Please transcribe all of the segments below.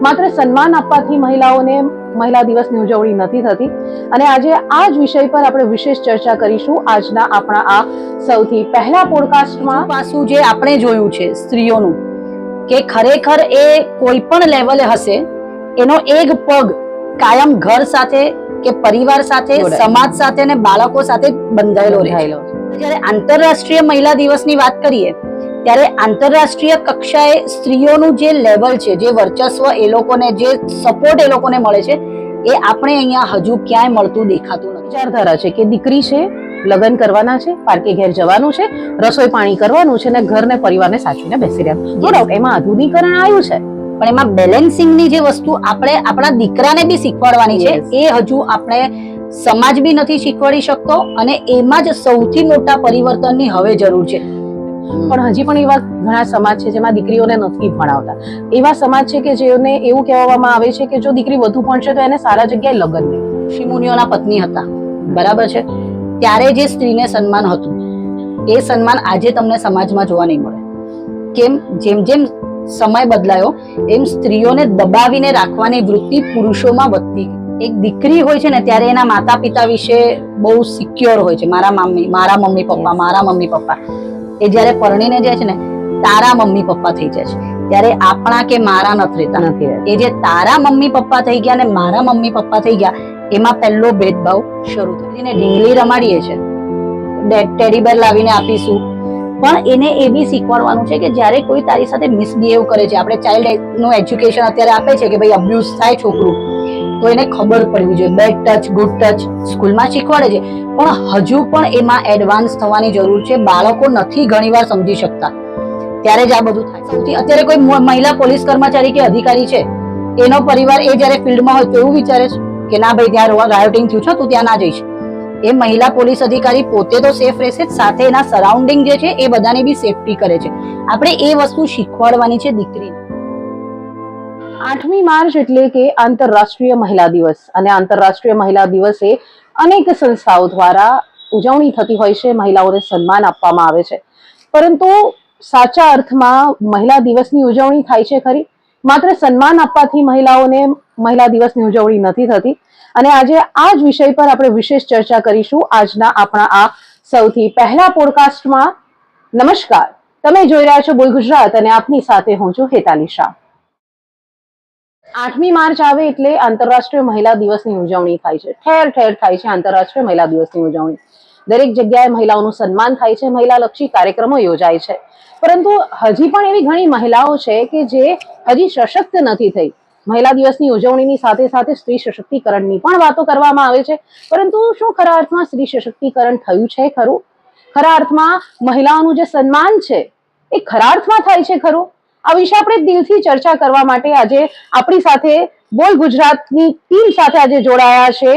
માત્ર સન્માન આપવાથી મહિલાઓને મહિલા દિવસની ઉજવણી નથી થતી અને આજે આ જ વિષય પર આપણે વિશેષ ચર્ચા કરીશું આજના આપણા આ સૌથી પહેલા પોડકાસ્ટમાં। પાછું જે આપણે જોયું છે સ્ત્રીઓનું કે ખરેખર એ કોઈ પણ લેવલે હશે એનો એક પગ કાયમ ઘર સાથે કે પરિવાર સાથે, સમાજ સાથે અને બાળકો સાથે બંધાયેલો રહે। જ્યારે આંતરરાષ્ટ્રીય મહિલા દિવસની વાત કરીએ ત્યારે આંતરરાષ્ટ્રીય કક્ષાએ સ્ત્રીઓનું જે લેવલ છે, જે વર્ચસ્વ એ લોકોને, જે સપોર્ટ એ લોકોને મળે છે એ આપણે અહીંયા હજુ ક્યાંય મળતું દેખાતું નથી। વિચારધારા છે કે દીકરી છે, લગ્ન કરવાના છે, પારકે ઘેર જવાનું છે, રસોઈ પાણી કરવાનું છે અને ઘરને પરિવારને સાચવીને બેસી રહેવાનું। નો ડાઉટ એમાં આધુનિકરણ આવ્યું છે, પણ એમાં બેલેન્સિંગની જે વસ્તુ આપણે આપણા દીકરાને બી શીખવાડવાની છે એ હજુ આપણે સમાજ બી નથી શીખવાડી શકતો અને એમાં જ સૌથી મોટા પરિવર્તનની હવે જરૂર છે। પણ હજી પણ એવા ઘણા સમાજ છે જેમાં દીકરીઓને નથી ભણાવતા। એવા સમાજ છે કે જેઓને એવું કહેવામાં આવે છે કે જો દીકરી વધુ ભણશે તો એને સારા જગ્યાએ લગ્ન નહીં। ઋષિમુનિઓના પત્ની હતા, બરાબર છે, ત્યારે જે સ્ત્રીને સન્માન હતું એ સન્માન આજે તમને સમાજમાં જોવા નહીં મળે। કેમ? જેમ જેમ સમય બદલાયો એમ સ્ત્રીઓને દબાવીને રાખવાની વૃત્તિ પુરુષોમાં વધતી ગઈ। એક દીકરી હોય છે ને ત્યારે એના માતા પિતા વિશે બહુ સિક્યોર હોય છે, મારા મમ્મી પપ્પા। એ જયારે પરણીને જાય છે ને તારા મમ્મી પપ્પા થઈ જાય છે, ત્યારે આપણા કે મારા નથી રહેતા। એ જે તારા મમ્મી પપ્પા થઈ ગયા ને મારા મમ્મી પપ્પા થઈ ગયા એમાં પહેલો ભેદભાવ શરૂ થાય। ઢીંગલી રમાડીએ છે, ટેડી બેર લાવીને આપીશું, પણ એને એ બી શીખવાડવાનું છે કે જ્યારે કોઈ તારી સાથે મિસબિહેવ કરે છે, આપણે ચાઇલ્ડ નું એજ્યુકેશન અત્યારે આપે છે કે ભાઈ અબ્યુઝ થાય છોકરું તો એને ખબર પડવી જોઈએ, બેડ ટચ ગુડ ટચ સ્કૂલમાં શીખવાડે છે પણ હજુ પણ એમાં એડવાન્સ થવાની જરૂર છે। બાળકો નથી ઘણીવાર સમજી શકતા ત્યારે જ આ બધું થાય। સૌથી અત્યારે કોઈ મહિલા પોલીસ કર્મચારી કે અધિકારી છે એનો પરિવાર એ જયારે ફિલ્ડમાં હોય તો એવું વિચારે છે કે ના ભાઈ ત્યાં રાયોટિંગ થયું છે તું ત્યાં ના જઈશ। એ મહિલા પોલીસ અધિકારી પોતે તો સેફ રહેશે, સાથે એના સરાઉન્ડિંગ જે છે એ બધાની બી સેફટી કરે છે। આપણે એ વસ્તુ શીખવાડવાની છે દીકરીને। 8મી માર્ચ એટલે કે આંતરરાષ્ટ્રીય મહિલા દિવસ અને આંતરરાષ્ટ્રીય મહિલા દિવસે અનેક સંસ્થાઓ દ્વારા ઉજવણી થતી હોય છે, મહિલાઓને સન્માન આપવામાં આવે છે, પરંતુ સાચા અર્થમાં મહિલા દિવસની ઉજવણી થાય છે ખરી? માત્ર સન્માન આપવાથી મહિલાઓને મહિલા દિવસની ઉજવણી નથી થતી અને આજે આ જ વિષય પર આપણે વિશેષ ચર્ચા કરીશું આજના આપણા આ સૌથી પહેલા પોડકાસ્ટમાં। નમસ્કાર, તમે જોઈ રહ્યા છો બોલ ગુજરાત અને આપની સાથે હું છું હેતાલી શાહ। 8મી માર્ચ આવે એટલે આંતરરાષ્ટ્રીય મહિલા દિવસની ઉજવણી થાય છે, ઠેર ઠેર થાય છે આંતરરાષ્ટ્રીય મહિલા દિવસની ઉજવણી। દરેક જગ્યાએ મહિલાઓનું સન્માન થાય છે, મહિલાલક્ષી કાર્યક્રમો યોજાય છે, પરંતુ હજી પણ એવી ઘણી મહિલાઓ છે કે જે હજી સશક્ત નથી થઈ। મહિલા દિવસની ઉજવણીની સાથે સાથે સ્ત્રી સશક્તિકરણની પણ વાતો કરવામાં આવે છે, પરંતુ શું ખરા અર્થમાં સ્ત્રી સશક્તિકરણ થયું છે ખરું? ખરા અર્થમાં મહિલાઓનું જે સન્માન છે એ ખરા અર્થમાં થાય છે ખરું? આ વિશે આપણે દિલથી ચર્ચા કરવા માટે આજે આપણી સાથે બોલ ગુજરાતની ટીમ સાથે આજે જોડાયા છે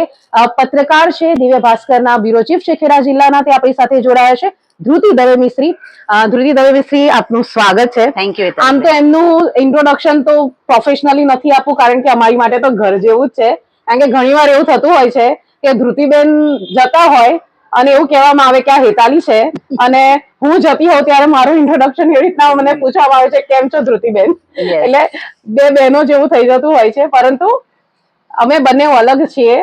પત્રકાર છે, દિવ્ય ભાસ્કરના બ્યુરો ચીફ છે ખેડા જિલ્લાના, તે આપણી સાથે જોડાયા છે ધ્રુતિ દવે મિસ્ત્રી। ધ્રુતિ દવે મિસ્ત્રી, આપનું સ્વાગત છે। Thank you. આમ તો એમનું ઇન્ટ્રોડક્શન તો પ્રોફેશનલી નથી આપવું કારણ કે અમારી માટે તો ઘર જેવું જ છે, કારણ કે ઘણીવાર એવું થતું હોય છે કે ધ્રુતિબેન જતા હોય અને એવું કહેવામાં આવે કે આ હેતાલી છે અને હું જતી હોઉં ત્યારે મારું ઇન્ટ્રોડક્શન એવી રીતના મને પૂછવામાં આવે છે કેમ છો ધ્રુતિબેન, એટલે બે બહેનો જેવું થઈ જતું હોય છે, પરંતુ અમે બંને અલગ છીએ,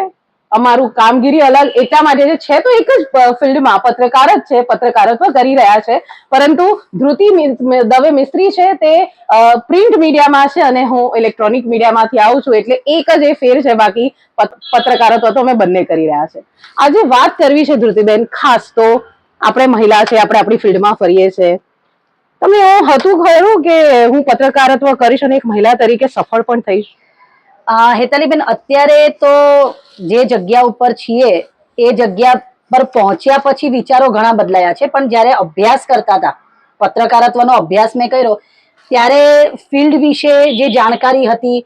અમારું કામગીરી અલગ એટલા માટે છે તો એક જ ફિલ્ડમાં પત્રકાર જ છે, પત્રકારત્વ કરી રહ્યા છે, પરંતુ ધ્રુતિ દવે મિસ્ત્રી છે તે પ્રિન્ટ મીડિયામાં છે અને હું ઇલેક્ટ્રોનિક મીડિયામાંથી આવું છું, એટલે એક જ એ ફેર છે, બાકી પત્રકારત્વ તો અમે બંને કરી રહ્યા છે। આજે વાત કરવી છે ધ્રુતિબેન ખાસ તો આપણે મહિલા છે, આપણે આપણી ફિલ્ડમાં ફરીએ છીએ, તમને એવું હતું ખરું કે હું પત્રકારત્વ કરીશ અને એક મહિલા તરીકે સફળ પણ થઈશ? હેતાલીબેન, અત્યારે તો જે જગ્યા ઉપર છીએ એ જગ્યા પર પહોંચ્યા પછી વિચારો ઘણા બદલાયા છે, પણ જ્યારે અભ્યાસ કરતા હતા, પત્રકારત્વનો અભ્યાસ મેં કર્યો ત્યારે ફિલ્ડ વિશે જે જાણકારી હતી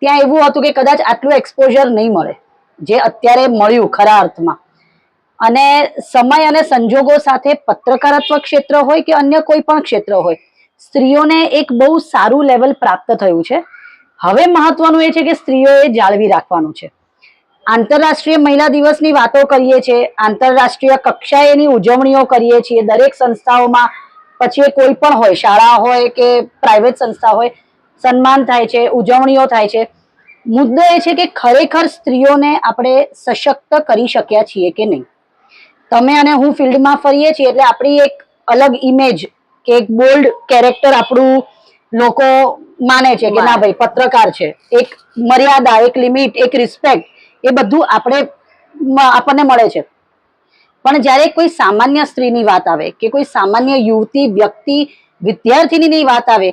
ત્યાં એવું હતું કે કદાચ આટલું એક્સપોઝર નહીં મળે જે અત્યારે મળ્યું ખરા અર્થમાં। અને સમય અને સંજોગો સાથે પત્રકારત્વ ક્ષેત્ર હોય કે અન્ય કોઈ પણ ક્ષેત્ર હોય, સ્ત્રીઓને એક બહુ સારું લેવલ પ્રાપ્ત થયું છે। હવે મહત્વનું એ છે કે સ્ત્રીઓએ જાળવી રાખવાનું છે। આંતરરાષ્ટ્રીય મહિલા દિવસની વાતો કરીએ છીએ, આંતરરાષ્ટ્રીય કક્ષાએ એની ઉજવણીઓ કરીએ છીએ, દરેક સંસ્થાઓમાં, પછી એ કોઈ પણ હોય, શાળા હોય કે પ્રાઇવેટ સંસ્થા હોય, સન્માન થાય છે, ઉજવણીઓ થાય છે. મુદ્દો એ છે કે ખરેખર સ્ત્રીઓને આપણે સશક્ત કરી શક્યા છીએ કે નહીં. તમે અને હું ફિલ્ડમાં ફરીએ છીએ એટલે આપણી એક અલગ ઇમેજ કે એક બોલ્ડ કેરેક્ટર આપણું લોકો માને છે કે ના ભાઈ પત્રકાર છે, એક મર્યાદા, એક લિમિટ, એક રિસ્પેક્ટ, એ બધું આપણને મળે છે. પણ જ્યારે કોઈ સામાન્ય સ્ત્રીની વાત આવે કે કોઈ સામાન્ય યુવતી, વ્યક્તિ, વિદ્યાર્થીની વાત આવે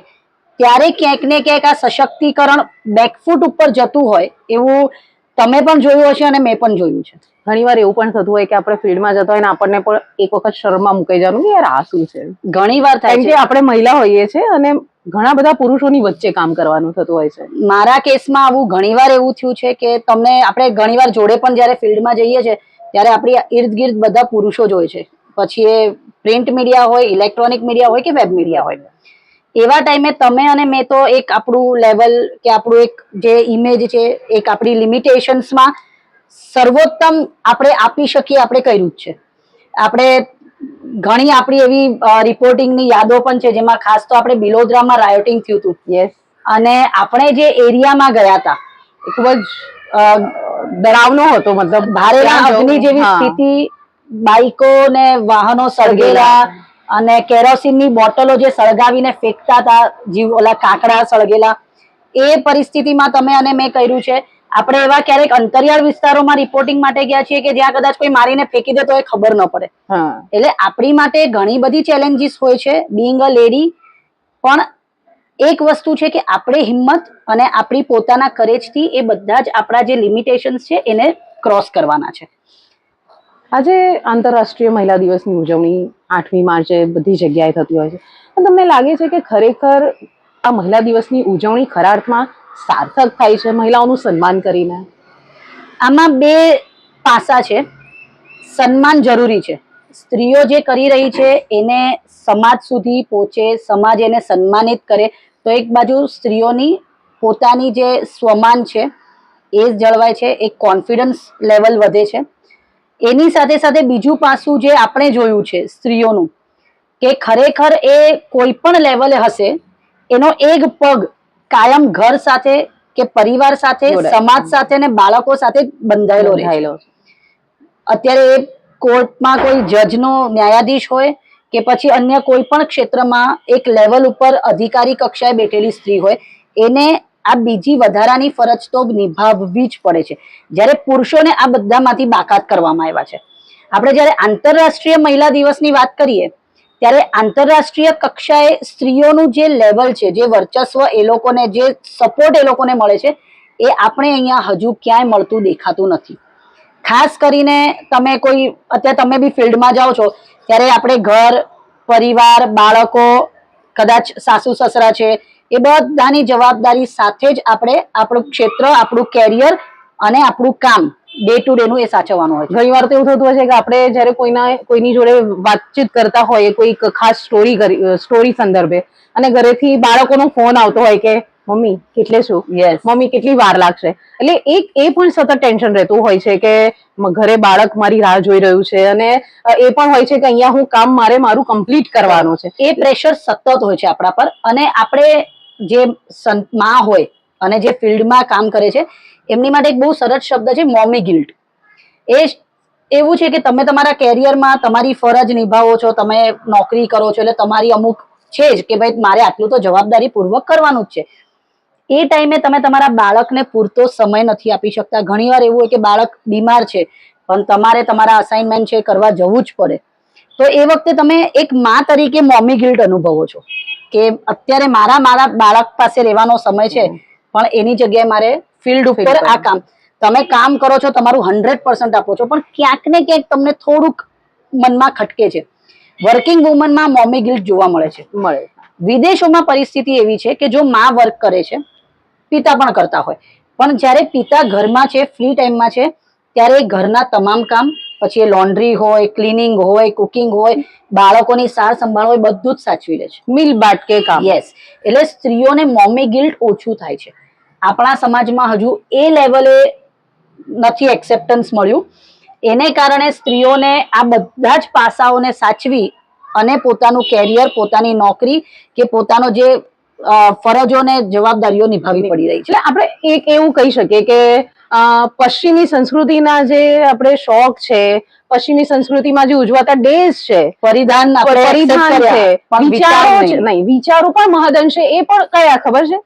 ત્યારે ક્યાંક ને ક્યાંક આ સશક્તિકરણ બેકફૂટ ઉપર જતું હોય એવું તમે પણ જોયું હશે અને મેં પણ જોયું છે. ઘણીવાર એવું પણ થતું હોય કે આપણે ફિલ્ડમાં જતા હોય ને આપણને પણ એક વખત શરમમાં મુકાઈ જવાનું કે યાર આ શું છે. ઘણીવાર થાય કારણ છે. કે આપણે મહિલા હોઈએ છીએ અને ઘણા બધા પુરુષોની વચ્ચે કામ કરવાનું થતું હોય છે. મારા કેસમાં આવું ઘણીવાર એવું થયું છે કે આપણે ઘણીવાર જોડે પણ જ્યારે ફિલ્ડમાં જઈએ છીએ ત્યારે આપણી ઇર્દ ગિર્દ બધા પુરુષો જ હોય છે. પછી એ પ્રિન્ટ મીડિયા હોય, ઇલેક્ટ્રોનિક મીડિયા હોય કે વેબ મીડિયા હોય. એવા ટાઈમે તમે અને મેં તો એક આપણું લેવલ કે આપણું એક જે ઇમેજ છે, એક આપણી લિમિટેશન્સમાં સર્વોત્તમ આપણે આપી શકીએ આપણે કર્યું જ છે. આપણે ઘણી આપણી એવી રિપોર્ટિંગની યાદો પણ છે જેમાં ખાસ તો આપણે બિલોદરામાં રાયોટિંગ થયું હતું. યસ. અને આપણે જે એરિયામાં ગયા હતા એ ખૂબ જ ડરાવનો હતો. મતલબ ભારેલા અગ્નિ જેવી સ્થિતિ, બાઈકો ને વાહનો સળગેલા અને કેરોસીનની બોટલો જે સળગાવીને ફેંકતા હતા, જીવ ઓલા કાકડા સળગેલા, એ પરિસ્થિતિમાં તમે અને મેં કર્યું છે. આપણે એવા ક્યારેક અંતરિયાળ વિસ્તારોમાં રિપોર્ટિંગ માટે ગયા છીએ કે જ્યાં કદાચ કોઈ મારીને ફેંકી દે તો એ ખબર ન પડે. એટલે આપણી માટે ઘણી બધી ચેલેન્જીસ હોય છે બીંગ અ લેડી. પણ એક વસ્તુ છે કે આપણે હિંમત અને આપણી પોતાના કરેજથી એ બધા જ આપણા જે લિમિટેશન્સ છે એને ક્રોસ કરવાના છે. આજે આંતરરાષ્ટ્રીય મહિલા દિવસની ઉજવણી 8મી માર્ચે બધી જગ્યાએ થતી હોય છે. પણ તમને લાગે છે કે ખરેખર આ મહિલા દિવસની ઉજવણી ખરા અર્થમાં સાર્થક થાય છે મહિલાઓનું સન્માન કરીને? આમાં બે પાસા છે. સન્માન જરૂરી છે. સ્ત્રીઓ જે કરી રહી છે એને સમાજ સુધી પહોંચે, સમાજ એને સન્માનિત કરે તો એક બાજુ સ્ત્રીઓની પોતાની જે સ્વમાન છે એ જળવાય છે, એક કોન્ફિડન્સ લેવલ વધે છે. એની સાથે સાથે બીજું પાસું જે આપણે જોયું છે સ્ત્રીઓનું કે ખરેખર એ કોઈ પણ લેવલે હશે એનો એક પગ કાયમ ઘર સાથે કે પરિવાર સાથે, સમાજ સાથે ને બાળકો સાથે બંધાયેલો રહે છે. અત્યારે એ કોર્ટમાં કોઈ જજનો ન્યાયાધીશ હોય કે પછી અન્ય કોઈ પણ ક્ષેત્રમાં એક લેવલ ઉપર અધિકારી કક્ષાએ બેઠેલી સ્ત્રી હોય, એને આ બીજી વધારાની ફરજ તો નિભાવવી જ પડે છે. જ્યારે પુરુષોને આ બધામાંથી બાકાત કરવામાં આવ્યા છે. આપણે જ્યારે આંતરરાષ્ટ્રીય મહિલા દિવસની વાત કરીએ ત્યારે આંતરરાષ્ટ્રીય કક્ષાએ સ્ત્રીઓનું જે લેવલ છે, જે વર્ચસ્વ એ લોકોને, જે સપોર્ટ એ લોકોને મળે છે એ આપણે અહીંયા હજુ ક્યાંય મળતું દેખાતું નથી. ખાસ કરીને અત્યારે તમે બી ફિલ્ડમાં જાઓ છો ત્યારે આપણે ઘર, પરિવાર, બાળકો, કદાચ સાસુ સસરા છે, એ બધાની જવાબદારી સાથે જ આપણે આપણું ક્ષેત્ર, આપણું કેરિયર અને આપણું કામ ડે ટુ ડે નું એ સાચવવાનું હોય છે. ઘણી વાર તો એવું થતું હોય છે કે આપણે જયારે કોઈની જોડે વાતચીત કરતા હોય કોઈક ખાસ સ્ટોરી સંદર્ભે અને ઘરેથી બાળકોનો ફોન આવતો હોય કે મમ્મી કેટલે છું, મમ્મી કેટલી વાર લાગશે, એટલે એ પણ સતત ટેન્શન રહેતું હોય છે કે ઘરે બાળક મારી રાહ જોઈ રહ્યું છે અને એ પણ હોય છે કે અહીંયા હું કામ મારું કમ્પ્લીટ કરવાનું છે. એ પ્રેશર સતત હોય છે આપણા પર. અને આપણે જે માં હોય અને જે ફિલ્ડમાં કામ કરે છે એમની માટે એક બહુ સરસ શબ્દ છે મોમી ગિલ્ટ. એ એવું છે કે તમે તમારા કેરિયરમાં તમારી ફરજ નિભાવો છો, તમે નોકરી કરો છો એટલે તમારી અમુક છે જ કે ભાઈ મારે આટલું તો જવાબદારી પૂર્વક કરવાનું જ છે. એ ટાઈમે તમે તમારા બાળકને પૂરતો સમય નથી આપી શકતા. ઘણીવાર એવું હોય કે બાળક બીમાર છે પણ તમારે તમારા અસાઇનમેન્ટ છે કરવા જવું જ પડે. તો એ વખતે તમે એક માં તરીકે મોમી ગિલ્ટ અનુભવો છો કે અત્યારે મારા બાળક પાસે રહેવાનો સમય છે પણ એની જગ્યાએ મારે ફિલ્ડ ઉપર આ કામ. તમે કામ કરો છો, તમારું 100% આપો છો, પણ ક્યાંક ને ક્યાંક તમને થોડુંક મનમાં ખટકે છે. વર્કિંગ વુમનમાં મોમી ગિલ્ટ જોવા મળે છે. વિદેશોમાં પરિસ્થિતિ એવી છે કે જો માં વર્ક કરે છે, પિતા પણ કરતા હોય, પણ જ્યારે પિતા ઘરમાં છે, ફ્રી ટાઈમમાં છે, ત્યારે ઘરના તમામ કામ, પછી એ લોન્ડ્રી હોય, ક્લિનિંગ હોય, કુકિંગ હોય, બાળકોની સાર સંભાળ હોય, બધું જ સાચવી લે છે. મિલ બાટકે કામ. યસ. એટલે સ્ત્રીઓને મોમી ગિલ્ટ ઓછું થાય છે. આપણા સમાજમાં હજુ એ લેવલે નથી એક્સેપ્ટન્સ મળ્યું. એને કારણે સ્ત્રીઓને આ બધા જ પાસાઓને સાચવી અને પોતાનું કેરિયર, પોતાની નોકરી કે પોતાનો જે ફરજો ને જવાબદારીઓ નિભાવવી પડી રહી છે. એટલે આપણે એક એવું કહી શકીએ કે પશ્ચિમી સંસ્કૃતિના જે આપણે શોખ છે, પશ્ચિમી સંસ્કૃતિમાં જે ઉજવાતા ડેઝ છે, પરિધાન આપણે પરિધાન accept કર્યા, છે, પણ વિચારો વિચાર છે, નહીં. નહીં વિચારો પણ મહદઅંશે એ પણ કયા ખબર છે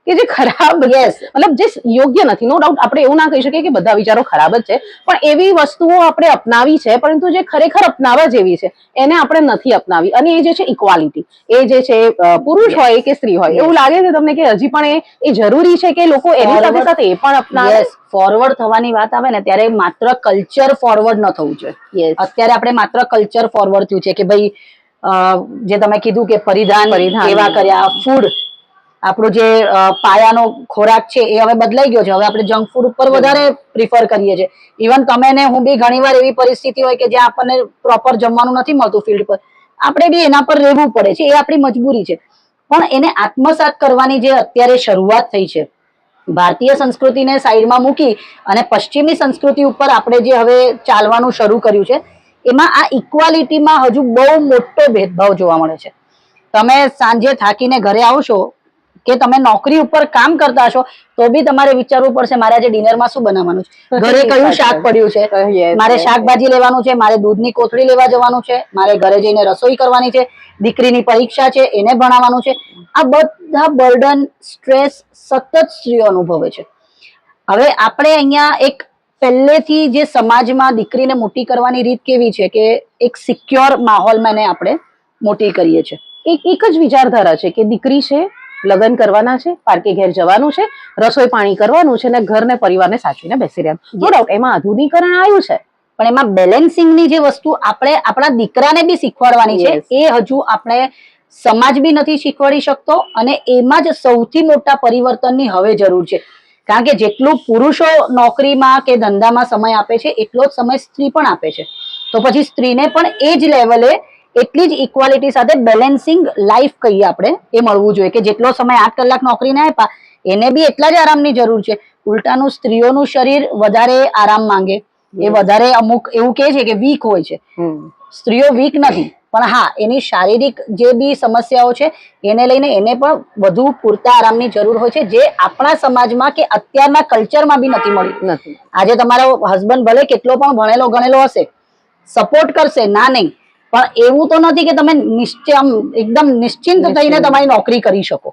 કે જે ખરાબ Yes. મતલબ જે યોગ્ય નથી. નો ડાઉટ આપણે એવું ના કહી શકીએ કે બધા વિચારો ખરાબ જ છે, પણ એવી વસ્તુઓ આપણે અપનાવી છે, પરંતુ જે ખરેખર અપનાવવા જેવી છે એને આપણે નથી અપનાવી. અને એ જે છે ઇક્વાલિટી, એ જે છે પુરુષ હોય કે સ્ત્રી હોય, એવું લાગે છે તમને કે હજી પણ એ જરૂરી છે કે લોકો એની સાથે Forward. સાથે એ પણ અપનાવે? યસ, ફોરવર્ડ થવાની વાત આવે ને ત્યારે માત્ર કલ્ચર ફોરવર્ડ ન થવું જોઈએ. Yes. અત્યારે આપણે માત્ર કલ્ચર ફોરવર્ડ થયું છે કે ભાઈ જે તમે કીધું કે પરિધાન કેવા કર્યા, ફૂડ આપણું જે પાયાનો ખોરાક છે એ હવે બદલાઈ ગયો છે. હવે આપણે જંક ફૂડ ઉપર વધારે પ્રિફર કરીએ છીએ. ઇવન તમે ને હું બી ઘણીવાર એવી પરિસ્થિતિ હોય કે જ્યાં આપણને પ્રોપર જમવાનું નથી મળતું ફિલ્ડ પર, આપણે બી એના પર રહેવું પડે છે, એ આપણી મજબૂરી છે. પણ એને આત્મસાત કરવાની જે અત્યારે શરૂઆત થઈ છે, ભારતીય સંસ્કૃતિને સાઈડમાં મૂકી અને પશ્ચિમી સંસ્કૃતિ ઉપર આપણે જે હવે ચાલવાનું શરૂ કર્યું છે, એમાં આ ઇક્વાલિટીમાં હજુ બહુ મોટો ભેદભાવ જોવા મળે છે. તમે સાંજે થાકીને ઘરે આવશો કે તમે નોકરી ઉપર કામ કરતા હશો તો બી તમારે વિચારવું પડશે મારે આજે ડિનરમાં શું બનાવવાનું છે, ઘરે કયું શાક પડ્યું છે, Yes, મારે yes, શાકભાજી લેવાનું છે, મારે દૂધની કોથળી લેવા જવાનું છે, મારે ઘરે જઈને રસોઈ કરવાની છે, દીકરીની પરીક્ષા છે એને ભણાવવાનું છે. આ બધા બર્ડન, સ્ટ્રેસ સતત સ્ત્રીઓ અનુભવે છે. હવે આપણે અહીંયા એક પહેલેથી જે સમાજમાં દીકરીને મોટી કરવાની રીત કેવી છે કે એક સિક્યોર માહોલમાં એને આપણે મોટી કરીએ છીએ. એક જ વિચારધારા છે કે દીકરી છે, લગ્ન કરવાના છે, પારકે ઘેર જવાનું છે, રસોઈ પાણી કરવાનું છે, અને ઘરને પરિવારને સાચવીને બેસી રહેવાનું. નો ડાઉટ એમાં આધુનિકરણ આવ્યું છે, પણ એમાં બેલેન્સિંગની જે વસ્તુ આપણે આપણા દીકરાને બી શીખવાડવાની છે, Yes. એ હજુ આપણે સમાજ બી નથી શીખવાડી શકતો. અને એમાં જ સૌથી મોટા પરિવર્તનની હવે જરૂર છે. કારણ કે જેટલું પુરુષો નોકરીમાં કે ધંધામાં સમય આપે છે એટલો જ સમય સ્ત્રી પણ આપે છે. તો પછી સ્ત્રીને પણ એ જ લેવલે એટલી જ ઇક્વાલિટી સાથે બેલેન્સિંગ લાઈફ કહીએ આપણે એ મળવું જોઈએ કે જેટલો સમય 8 કલાક નોકરીને આપ્યા એને બી એટલા જ આરામની જરૂર છે. ઉલટાનું સ્ત્રીઓનું શરીર વધારે આરામ માંગે, એ વધારે અમુક એવું કહે છે કે વીક હોય છે. સ્ત્રીઓ વીક નથી, પણ હા એની શારીરિક જે બી સમસ્યાઓ છે એને લઈને એને પણ વધુ પૂરતા આરામની જરૂર હોય છે, જે આપણા સમાજમાં કે અત્યારના કલ્ચરમાં બી નથી મળી. નથી. આજે તમારો હસબન્ડ ભલે કેટલો પણ ભણેલો ગણેલો હશે, સપોર્ટ કરશે, ના નહીં, પણ એવું તો નથી કે તમે એકદમ નિશ્ચિંત થઈને તમારી નોકરી કરી શકો.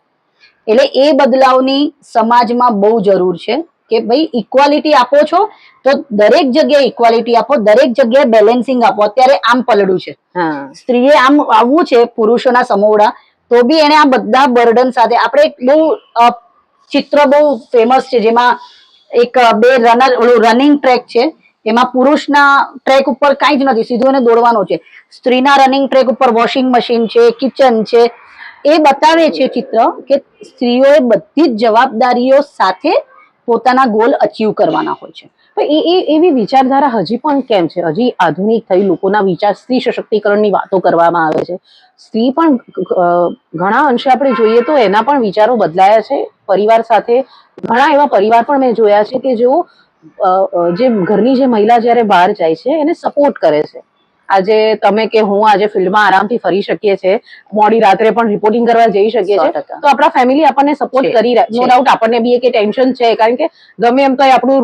એટલે એ બદલાવની સમાજમાં બહુ જરૂર છે કે ભાઈ ઇક્વાલિટી આપો છો તો દરેક જગ્યાએ ઇક્વાલિટી આપો, દરેક જગ્યાએ બેલેન્સિંગ આપો. અત્યારે આમ પલડું છે, સ્ત્રીએ આમ આવવું છે પુરુષોના સમોવડા, તો બી એને આ બધા બર્ડન સાથે આપણે બહુ ચિત્ર બહુ ફેમસ છે જેમાં એક બે રનિંગ ટ્રેક છે, એમાં પુરુષના ટ્રેક ઉપર કાંઈ જ નથી, સીધું એને દોડવાનું છે. સ્ત્રીના રનિંગ ટ્રેક ઉપર વોશિંગ મશીન છે, કિચન છે. એ બતાવે છે ચિત્ર કે સ્ત્રીઓએ બધી જ જવાબદારીઓ સાથે પોતાના ગોલ અચીવ કરવાના હોય છે. એવી વિચારધારા હજી પણ કેમ છે? હજી આધુનિક થઈ લોકોના વિચાર, સ્ત્રી સશક્તિકરણની વાતો કરવામાં આવે છે. સ્ત્રી પણ ઘણા અંશે આપણે જોઈએ તો એના પણ વિચારો બદલાયા છે. પરિવાર સાથે ઘણા એવા પરિવાર પણ મેં જોયા છે કે જેઓ જે ઘરની જે મહિલા જ્યારે બહાર જાય છે એને સપોર્ટ કરે છે. આજે તમે કે હું આજે ફિલ્ડમાં આરામથી ફરી શકીએ છીએ, મોડી રાત્રે પણ રિપોર્ટિંગ કરવા જઈ શકીએ છીએ, તો આપણા ફેમિલી આપણને સપોર્ટ કરી રહ્યા. નો ડાઉટ આપણને બી એક ટેન્શન છે, કારણ કે ગમે એમ તો આપણું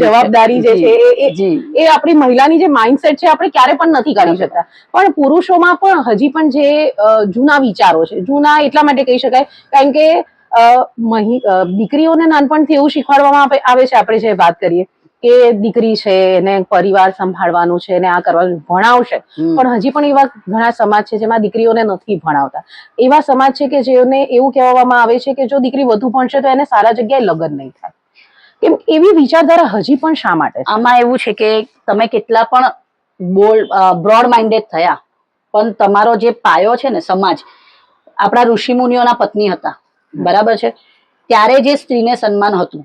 જવાબદારી જે છે એ આપણી મહિલાની જે માઇન્ડસેટ છે આપણે ક્યારે પણ નથી કરી શકતા. પણ પુરુષોમાં પણ હજી પણ જે જૂના વિચારો છે, જૂના એટલા માટે કહી શકાય કારણ કે દીકરીઓને નાનપણથી એવું શીખવાડવામાં આવે છે, આપણે જે વાત કરીએ કે દીકરી છે એને પરિવાર સંભાળવાનું છે ને આ કરવાનું, ભણાવશે, પણ હજી પણ એવા ઘણા સમાજ છે જેમાં દીકરીઓને નથી ભણાવતા. એવા સમાજ છે કે જેને એવું કહેવામાં આવે છે કે જો દીકરી વધુ ભણશે તો એને સારા જગ્યાએ લગ્ન નહીં થાય. કેમ એવી વિચારધારા હજી પણ શા માટે? આમાં એવું છે કે તમે કેટલા પણ બ્રોડ માઇન્ડેડ થયા, પણ તમારો જે પાયો છે ને સમાજ, આપણા ઋષિ મુનિઓના પત્ની હતા, બરાબર છે, ત્યારે જે સ્ત્રીને સન્માન હતું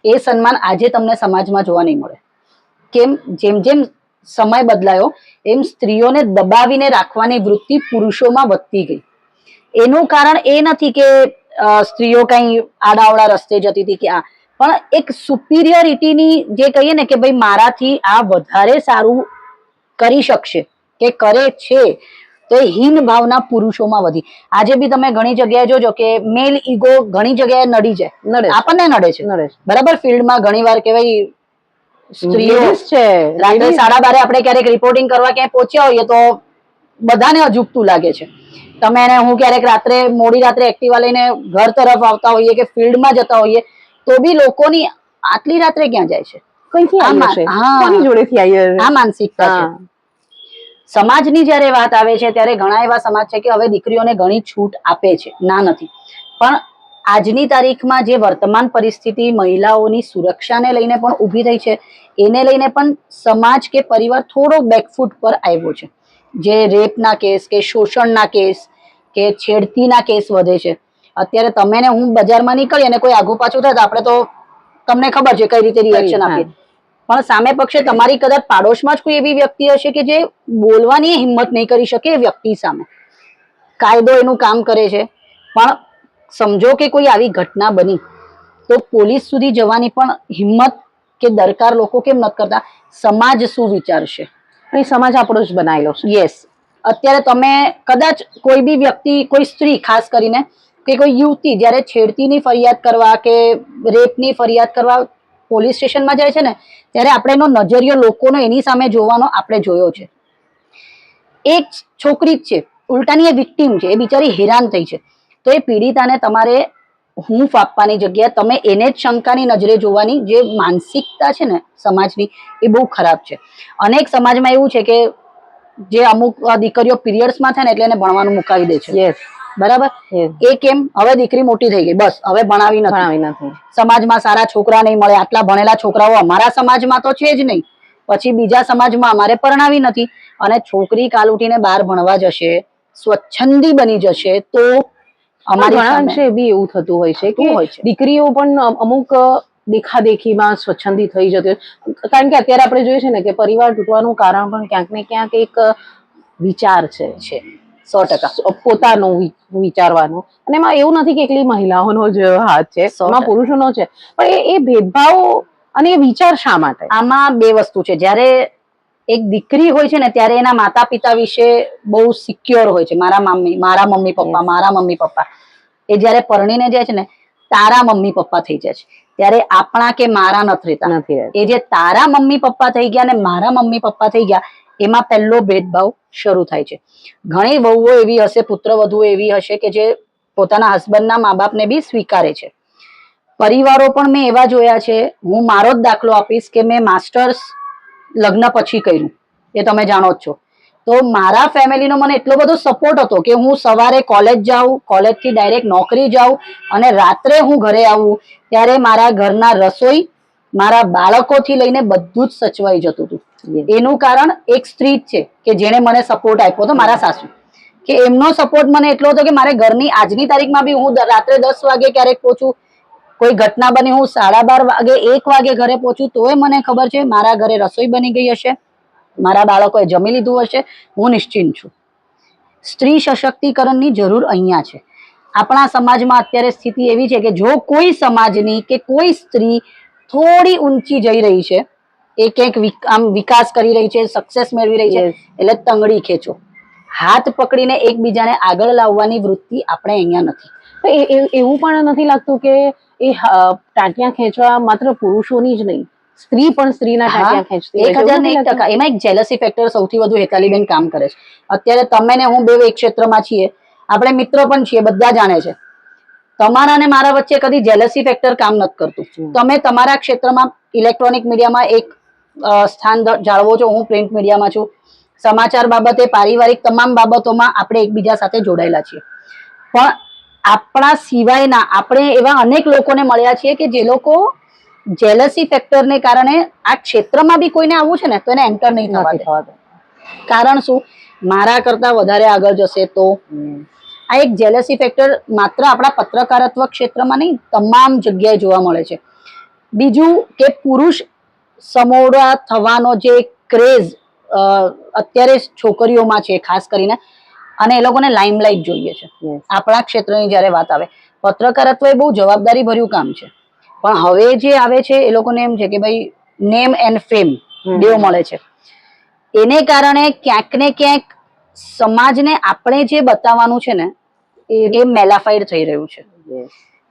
એ સન્માન આજે તમને સમાજમાં જોવા નહીં મળે. કેમ? જેમ જેમ સમય બદલાયો એમ સ્ત્રીઓને દબાવીને રાખવાની વૃત્તિ પુરુષોમાં વધતી ગઈ. એનું કારણ એ નથી કે સ્ત્રીઓ કઈ આડાવડા રસ્તે જતી હતી કે આ, પણ એક સુપિરિયોરિટીની જે કહીએ ને કે ભાઈ મારાથી આ વધારે સારું કરી શકશે કે કરે છે, તો એ હીન ભાવના પુરુષોમાં વધી. આજે બી તમે ઘણી જગ્યાએ જોજો કે મેલ ઈગો ઘણી જગ્યાએ નડી જાય, આપણને નડે છે. બરાબર, ફિલ્ડમાં ઘણી વાર કહેવાય સ્ત્રીઓ છે રાત્રે 12:30 આપણે ક્યારેક રિપોર્ટિંગ કરવા ક્યાંય પહોંચ્યા હોઈએ તો બધાને અજુગતું લાગે છે. તમે એને હું ક્યારેક રાત્રે મોડી રાત્રે એક્ટિવા લઈને ઘર તરફ આવતા હોઈએ કે ફિલ્ડમાં જતા હોઈએ તો બી લોકોની આટલી રાત્રે ક્યાં જાય છે, કોની જોડેથી આવી આ માનસિકતા છે. સમાજની જયારે વાત આવે છે ત્યારે ઘણા એવા સમાજ છે કે હવે દીકરીઓને ઘણી છૂટ આપે છે, ના નથી, પણ આજની તારીખમાં જે વર્તમાન પરિસ્થિતિ મહિલાઓની સુરક્ષાને લઈને પણ ઊભી થઈ છે એને લઈને પણ સમાજ કે પરિવાર થોડો બેકફૂટ પર આવ્યો છે. જે રેપના કેસ કે શોષણના કેસ કે છેડતીના કેસ વધે છે. અત્યારે તમે ને હું બજારમાં નીકળીએ અને કોઈ આગુ પાછું થાય તો આપણે તો તમને ખબર છે કઈ રીતે રિએક્શન આપીએ, પણ સામે પક્ષે તમારી કદાચ પાડોશમાં જ કોઈ એવી વ્યક્તિ હશે કે જે બોલવાની હિંમત નહીં કરી શકે એ વ્યક્તિ સામે. કાયદો એનું કામ કરે છે, પણ સમજો કે કોઈ આવી ઘટના બની તો પોલીસ સુધી જવાની પણ હિંમત કે દરકાર લોકો કેમ નથી કરતા? સમાજ શું વિચારશે? સમાજ આપણો જ બનાવેલો છે. યસ, અત્યારે તમે કદાચ કોઈ બી વ્યક્તિ, કોઈ સ્ત્રી ખાસ કરીને કે કોઈ યુવતી જયારે છેડતીની ફરિયાદ કરવા કે રેપની ફરિયાદ કરવા પોલીસ સ્ટેશનમાં જાય છે ને ત્યારે આપણે એનો નજરિયો લોકોનો એની સામે જોવાનો આપણે જોયો છે. એક છોકરી જ છે, ઉલટાની એ વિક્ટીમ છે, એ બિચારી હેરાન થઈ છે, તો એ પીડિતાને તમારે હૂંફ આપવાની જગ્યાએ તમે એને જ શંકાની નજરે જોવાની જે માનસિકતા છે ને સમાજની એ બહુ ખરાબ છે. અનેક સમાજમાં એવું છે કે જે અમુક દીકરીઓ પીરિયડ્સમાં થાય ને એટલે એને ભણવાનું મુકાવી દે છે. બરાબર, એ કેમ? હવે દીકરી મોટી થઈ ગઈ, બસ હવે ભણાવી નથી. સમાજમાં સારા છોકરા નહીં મળે, આટલા ભણેલા છોકરાઓ અમારા સમાજમાં તો છે જ નહીં, પછી બીજા સમાજમાં અમારે પરણાવી નથી, અને છોકરી કાલ ઉઠીને બહાર ભણવા જશે, સ્વચ્છંદી બની જશે તો અમારી ઘણા અંશે બી એવું થતું હોય છે કે દીકરીઓ પણ અમુક દેખાદેખીમાં સ્વચ્છંદી થઈ જતી, કારણ કે અત્યારે આપણે જોઈએ છે ને કે પરિવાર તૂટવાનું કારણ પણ ક્યાંક ને ક્યાંક એક વિચાર છે. 100% પોતાનું વિચારવાનું, અને એમાં એવું નથી કે એકલી મહિલાઓનો જ હાથ છે, એમાં પુરુષોનો છે, પણ એ ભેદભાવ અને એ વિચાર શા માટે? આમાં બે વસ્તુ છે. જ્યારે એક દીકરી હોય છે ને ત્યારે એના માતા પિતા વિશે બહુ સિક્યોર હોય છે. મારા મમ્મી પપ્પા. એ જયારે પરણીને જાય છે ને તારા મમ્મી પપ્પા થઈ જાય છે, ત્યારે આપણા કે મારા નથી રહેતા. એ જે તારા મમ્મી પપ્પા થઈ ગયા ને મારા મમ્મી પપ્પા થઈ ગયા એમાં પહેલો ભેદભાવ શરૂ થાય છે. ઘણી વહુઓ એવી હશે, પુત્રવધુઓ એવી હશે કે જે પોતાના હસબન્ડના મા બાપને બી સ્વીકારે છે. પરિવારો પણ મેં એવા જોયા છે, હું મારો જ દાખલો આપીશ કે મેં માસ્ટર્સ લગ્ન પછી કર્યું, એ તમે જાણો જ છો. તો મારા ફેમિલીનો મને એટલો બધો સપોર્ટ હતો કે હું સવારે કોલેજ જાઉં, કોલેજથી ડાયરેક્ટ નોકરી જાઉં અને રાત્રે હું ઘરે આવું ત્યારે મારા ઘરના રસોઈ, મારા બાળકોથી લઈને બધું જ સચવાઈ જતું હતું. એનું કારણ એક સ્ત્રી જ છે કે જેને મને સપોર્ટ આપ્યો હતો, મારા સાસુ. કે એમનો સપોર્ટ મને એટલો હતો કે મારે ઘરની આજની તારીખમાં બી હું રાત્રે 10 વાગે ક્યારેક પહોંચું, કોઈ ઘટના બની હું 12:30 વાગે 1 વાગે ઘરે પહોંચું તોય મને ખબર છે મારા ઘરે રસોઈ બની ગઈ હશે, મારા બાળકોએ જમી લીધું હશે, હું નિશ્ચિંત છું. સ્ત્રી સશક્તિકરણની જરૂર અહીંયા છે. આપણા સમાજમાં અત્યારે સ્થિતિ એવી છે કે જો કોઈ સમાજની કે કોઈ સ્ત્રી થોડી ઊંચી જઈ રહી છે, એ ક્યાંક આમ વિકાસ કરી રહી છે, સક્સેસ મેળવી રહી છે, એટલે તંગડી ખેંચો, હાથ પકડીને એકબીજાને આગળ લાવવાની વૃત્તિ આપણે અહીંયા નથી. એવું પણ નથી લાગતું કે એ ટાંટિયા ખેંચવા માત્ર પુરુષોની જ નહીં, સ્ત્રી પણ સ્ત્રીના ટાંટિયા ખેંચતી 1001%. એમાં એક જેલસી ફેક્ટર સૌથી વધુ હેતાલીબેન કામ કરે છે. અત્યારે તમે ને હું બે એક ક્ષેત્રમાં છીએ, આપણે મિત્ર પણ છીએ, બધા જાણે છે. તમારા ને મારા વચ્ચે કદી જેલસી ફેક્ટર કામ નથી કરતું. તમે તમારા ક્ષેત્રમાં ઇલેક્ટ્રોનિક મીડિયામાં એક સ્થાન જાળવો છો, હું પ્રિન્ટ મીડિયામાં છું. સમાચાર બાબતે, પારિવારિક તમામ બાબતોમાં આપણે એકબીજા સાથે જોડાયેલા છીએ. પણ આપણા સિવાયના આપણે એવા અનેક લોકોને મળ્યા છીએ કે જે લોકો જેલસી ફેક્ટરને કારણે આ ક્ષેત્રમાં બી કોઈને આવવું છે ને તો એને એન્ટર નહીં થવા દે. કારણ શું? મારા કરતા વધારે આગળ જશે તો. આ એક જેલસી ફેક્ટર માત્ર આપણા પત્રકારત્વ ક્ષેત્રમાં નહીં, તમામ જગ્યાએ જોવા મળે છે. બીજું કે પુરુષ સમોડા થવાનો જે ક્રેઝ અત્યારે છોકરીઓમાં છે ખાસ કરીને, અને એ લોકોને લાઇમલાઇટ જોઈએ છે. આપણા ક્ષેત્રની જયારે વાત આવે, પત્રકારત્વ એ બહુ જવાબદારી ભર્યું કામ છે, પણ હવે જે આવે છે એ લોકોને એમ છે કે ભાઈ નેમ એન્ડ ફેમ બેવ મળે છે. એને કારણે ક્યાંક ને ક્યાંક સમાજને આપણે જે બતાવવાનું છે ને એ મેલાફાઈડ થઈ રહ્યું છે.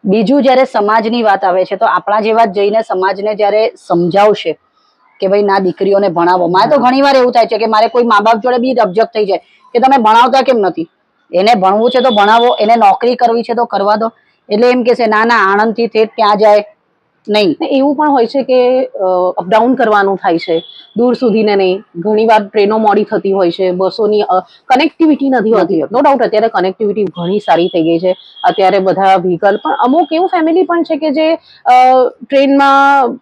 બીજું જયારે સમાજની વાત આવે છે તો આપણા જેવા જ જઈને સમાજને જયારે સમજાવશે કે ભાઈ ના દીકરીઓને ભણાવો. મારે તો ઘણી વાર એવું થાય છે કે મારે કોઈ મા બાપ જોડે બી રબજક થઈ જાય કે તમે ભણાવતા કેમ નથી. એને ભણવું છે તો ભણાવો, એને નોકરી કરવી છે તો કરવા દો. એટલે એમ કે છે ના ના આણંદ થી ઠેઠ ત્યાં જાય નહીં. એવું પણ હોય છે કે અપડાઉન કરવાનું થાય છે દૂર સુધી ને નહીં. ઘણી વાર ટ્રેનો મોડી થતી હોય છે, બસોની કનેક્ટિવિટી નથી હોતી. નો ડાઉટ અત્યારે કનેક્ટિવિટી ઘણી સારી થઈ ગઈ છે. અત્યારે બધા વ્હીકલ પણ અમુક એવું ફેમિલી પણ છે કે જે ટ્રેનમાં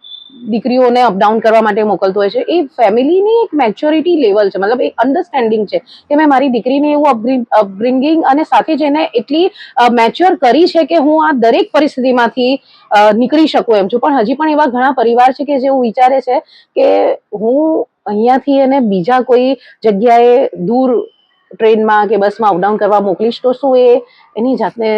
દીકરીઓને અપડાઉન કરવા માટે મોકલતો હોય છે. એ ફેમિલીની એક મેચ્યોરિટી લેવલ છે, મતલબ એક અન્ડરસ્ટેન્ડિંગ છે કે મેં મારી દીકરીને એવું અપબ્રિંગિંગ અને સાથે જઈને એટલી મેચ્યોર કરી છે કે હું આ દરેક પરિસ્થિતિમાંથી નીકળી શકું એમ છું. પણ હજી પણ એવા ઘણા પરિવાર છે કે જેવું વિચારે છે કે હું અહીંયાથી એને બીજા કોઈ જગ્યાએ દૂર ટ્રેનમાં કે બસમાં અપડાઉન કરવા મોકલીશ તો શું એ એની જાતને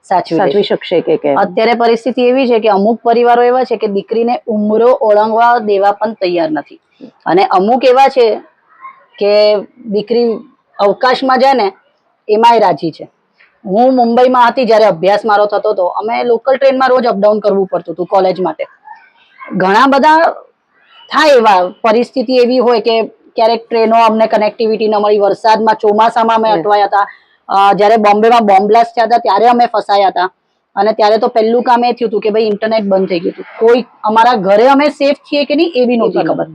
સાચવી શકશે કે કેમ? અત્યારે પરિસ્થિતિ એવી છે કે અમુક પરિવારો એવા છે કે દીકરીને ઉંમરો ઓળંગવા દેવા પણ તૈયાર નથી. અને અમુક એવા છે કે દીકરી અવકાશમાં જાય ને એમાંય રાજી છે. હું મુંબઈમાં હતી જ્યારે અભ્યાસ મારો થતો હતો, અમે લોકલ ટ્રેનમાં રોજ અપડાઉન કરવું પડતું હતું કોલેજ માટે. ઘણા બધા થાય એવા પરિસ્થિતિ એવી હોય કે ક્યારેક ટ્રેનો અમને કનેક્ટિવિટી ન મળી, વરસાદમાં ચોમાસામાં અમે અટવાયા હતા. જયારે બોમ્બેમાં બોમ્બ બ્લાસ્ટ થયા હતા ત્યારે અમે ફસાયા હતા. અને ત્યારે તો પહેલું કામ એ થયું હતું કે ભાઈ ઇન્ટરનેટ બંધ થઈ ગયું હતું. કોઈ અમારા ઘરે અમે સેફ છીએ કે નહીં એ બી નહોતી ખબર.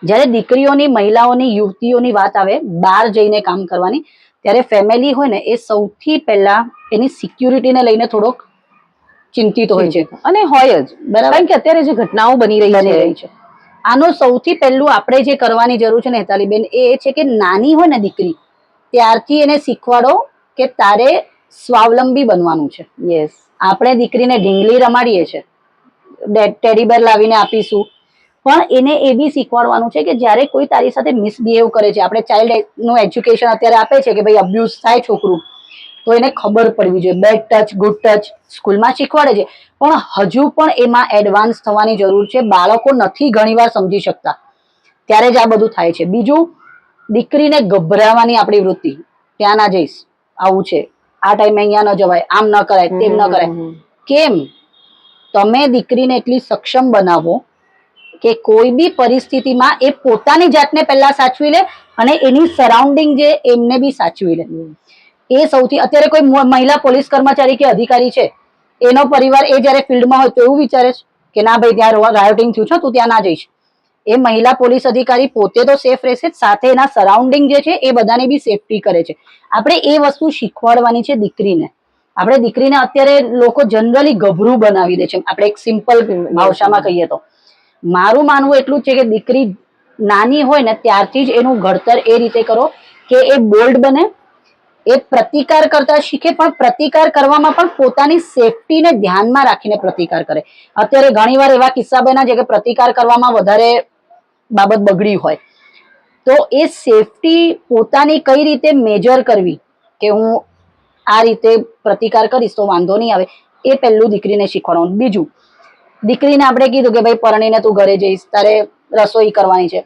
જયારે દીકરીઓની, મહિલાઓની, યુવતીઓની વાત આવે બહાર જઈને કામ કરવાની, ત્યારે ફેમિલી હોય ને એ સૌથી પહેલા એની સિક્યુરિટીને લઈને થોડોક ચિંતિત હોય છે. અને હોય જ, બરાબર. કારણ કે અત્યારે જે ઘટનાઓ બની રહી છે આનો સૌથી પહેલું આપણે જે કરવાની જરૂર છે ને હેતાલીબેન, એ છે કે નાની હોય ને દીકરી ત્યારથી એને શીખવાડો કે તારે સ્વાવલંબી બનવાનું છે. યસ, આપણે દીકરીને ઢીંગલી રમાડીએ છીએ, ટેડીબેર લાવીને આપીશું, પણ એને એ બી શીખવાડવાનું છે કે જ્યારે કોઈ તારી સાથે મિસબિહેવ કરે છે, આપણે ચાઇલ્ડ નું એજ્યુકેશન અત્યારે આપે છે કે ભાઈ અબ્યુઝ થાય છોકરું તો એને ખબર પડવી જોઈએ. બેડ ટચ, ગુડ ટચ સ્કૂલમાં શીખવાડે છે, પણ હજુ પણ એમાં એડવાન્સ થવાની જરૂર છે. બાળકો નથી ઘણીવાર સમજી શકતા, ત્યારે જ આ બધું થાય છે. બીજું, દીકરીને ગભરાવાની આપણી વૃત્તિ, ત્યાં ના જઈશ, આવું છે, આ ટાઈમે અહીંયા ન જવાય, આમ ન કરાય, તેમ ન કરાય. કેમ? તમે દીકરીને એટલી સક્ષમ બનાવો કે કોઈ બી પરિસ્થિતિમાં એ પોતાની જાતને પહેલા સાચવી લે અને એની સરાઉન્ડિંગ જે એમને બી સાચવી લે. એ સૌથી, અત્યારે કોઈ મહિલા પોલીસ કર્મચારી કે અધિકારી છે, એનો પરિવાર એ જયારે ફિલ્ડમાં હોય તો એવું વિચારે છે કે ના ભાઈ ત્યાં રાયોટિંગ થયું છે, તું ત્યાં ના જઈશ. એ મહિલા પોલીસ અધિકારી પોતે તો સેફ રહેશે, સાથે એના સરાઉન્ડિંગ જે છે એ બધાની બી સેફટી કરે છે. આપણે એ વસ્તુ શીખવાડવાની છે દીકરીને. આપણે દીકરીને અત્યારે લોકો જનરલી ગભરું બનાવી દે છે. આપણે એક સિમ્પલ ભાષામાં કહીએ તો મારું માનવું એટલું જ છે કે દીકરી નાની હોય ને ત્યારથી જ એનું ઘડતર એ રીતે કરો કે એ બોલ્ડ બને, એ પ્રતિકાર કરતા શીખે, પણ પ્રતિકાર કરવામાં પણ પોતાની સેફટીને ધ્યાનમાં રાખીને પ્રતિકાર કરે. અત્યારે ઘણીવાર એવા કિસ્સા બન્યા છે કે પ્રતિકાર કરવામાં વધારે બાબત બગડી હોય, તો એ સેફટી પોતાની કઈ રીતે મેજર કરવી કે હું આ રીતે પ્રતિકાર કરીશ તો વાંધો નહીં આવે, એ પહેલું દીકરીને શીખવાડવાનું. બીજું, દીકરીને આપણે કીધું કે ભાઈ પરણીને તું ઘરે જઈશ, તારે રસોઈ કરવાની છે.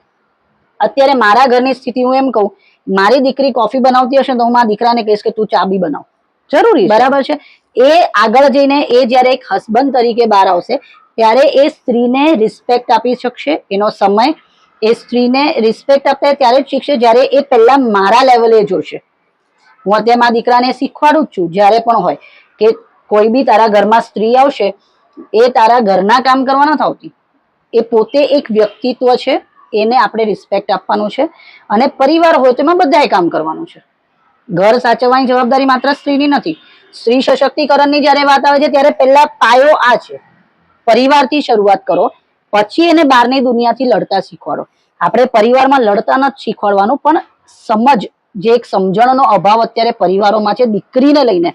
અત્યારે મારા ઘરની સ્થિતિ હું એમ કહું, મારી દીકરી કોફી બનાવતી હશે તો હું મારા દીકરાને કહીશ કે તું ચા બી બનાવ. જરૂરી, બરાબર છે. એ આગળ જઈને એ જયારે એક હસબન્ડ તરીકે બહાર આવશે ત્યારે એ સ્ત્રીને રિસ્પેક્ટ આપી શકશે. એનો સમય, એ સ્ત્રીને રિસ્પેક્ટ આપે ત્યારે જ શીખશે જ્યારે એ પહેલા મારા લેવલે જોશે. હું અત્યારે મારા દીકરાને શીખવાડું જ છું જ્યારે પણ હોય કે કોઈ બી તારા ઘરમાં સ્ત્રી આવશે, એ તારા ઘરના કામ કરવા નથી આવતી, એ પોતે એક વ્યક્તિત્વ છે, એને આપણે રિસ્પેક્ટ આપવાનું છે. અને પરિવાર હોય તો એમાં બધાએ કામ કરવાનું છે. ઘર સાચવવાની જવાબદારી માત્ર સ્ત્રીની નથી. સ્ત્રી સશક્તિકરણની જયારે વાત આવે છે ત્યારે પહેલા પાયો આ છે, પરિવારથી શરૂઆત કરો, પછી એને બહારની દુનિયાથી લડતા શીખવાડો. આપણે પરિવારમાં લડતા નથી શીખવાડવાનું, પણ સમજ, જે એક સમજણનો અભાવ અત્યારે પરિવારોમાં છે દીકરીને લઈને,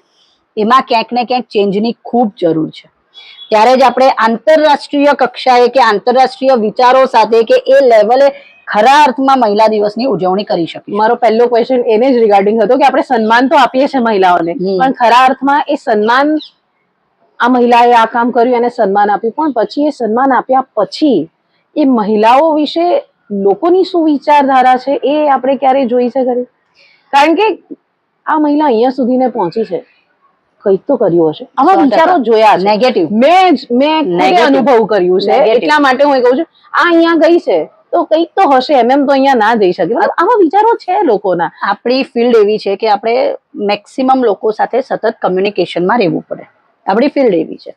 એમાં ક્યાંક ને ક્યાંક ચેન્જની ખૂબ જરૂર છે. ત્યારે જ આપણે આંતરરાષ્ટ્રીય કક્ષાએ કે આંતરરાષ્ટ્રીય વિચારો સાથે કે એ લેવલે ખરા અર્થમાં મહિલા દિવસની ઉજવણી કરી શકીએ. મારો પહેલો ક્વેશ્ચન એને જ રિગાર્ડિંગ હતો કે આપણે સન્માન તો આપીએ છીએ મહિલાઓને, પણ ખરા અર્થમાં એ સન્માન, આ મહિલાએ આ કામ કર્યું એને સન્માન આપ્યું, પણ પછી એ સન્માન આપ્યા પછી એ મહિલાઓ વિશે લોકોની શું વિચારધારા છે એ આપણે ક્યારે જોઈ છે ખરી? કારણ કે આ મહિલા અહીંયા સુધીને પહોંચી છે, કંઈક તો કર્યું હશે. આવા 100% વિચારો જોયા છે, નેગેટિવ. મેં ખુદે Negative. અનુભવ કર્યું છે, Negative. એટલા માટે હું એ કહું છું આ અહીંયા ગઈ છે તો કંઈક તો હશે, એમ તો અહીંયા ના જઈ શકે. મતલબ આવા વિચારો છે લોકોના. આપણી ફિલ્ડ એવી છે કે આપણે મેક્સિમમ લોકો સાથે સતત કમ્યુનિકેશનમાં રહેવું પડે. આપણી ફિલ્ડ એવી છે.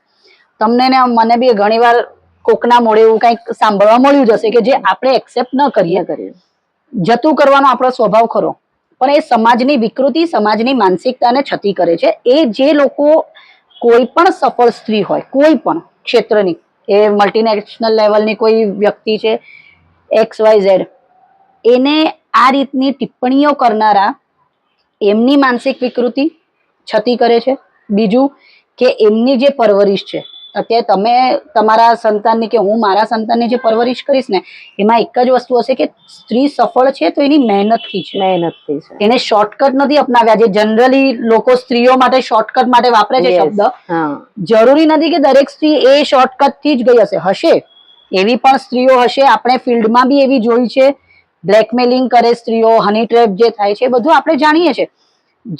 તમને ને મને બી ઘણીવાર કોકના મોડે એવું કંઈક સાંભળવા મળ્યું જ હશે કે જે આપણે એક્સેપ્ટ ન કરીએ. જતું કરવાનો આપણો સ્વભાવ ખરો, પણ એ સમાજની વિકૃતિ, સમાજની માનસિકતાને છતી કરે છે. એ જે લોકો કોઈ પણ સફળ સ્ત્રી હોય, કોઈ પણ ક્ષેત્રની, એ મલ્ટીનેશનલ લેવલની કોઈ વ્યક્તિ છે, XYZ, એને આ રીતની ટિપ્પણીઓ કરનારા એમની માનસિક વિકૃતિ છતી કરે છે. બીજું કે એમની જે પરવરિશ છે, અત્યારે તમે તમારા સંતાનની કે હું મારા સંતાનની જે પરવરિશ કરીશ ને, એમાં એક જ વસ્તુ હશે કે સ્ત્રી સફળ છે તો એની મહેનતથી છે. મહેનતથી છે. એને શોર્ટકટ નથી અપનાવ્યા. જે જનરલી લોકો સ્ત્રીઓ માટે શોર્ટકટ માટે વાપરે છે શબ્દ, જરૂરી નથી કે દરેક સ્ત્રી એ શોર્ટકટ થી જ ગઈ હશે. હશે, એવી પણ સ્ત્રીઓ હશે. આપણે ફિલ્ડમાં બી એવી જોઈ છે. બ્લેકમેલિંગ કરે સ્ત્રીઓ, હની ટ્રેપ જે થાય છે, બધું આપણે જાણીએ છીએ.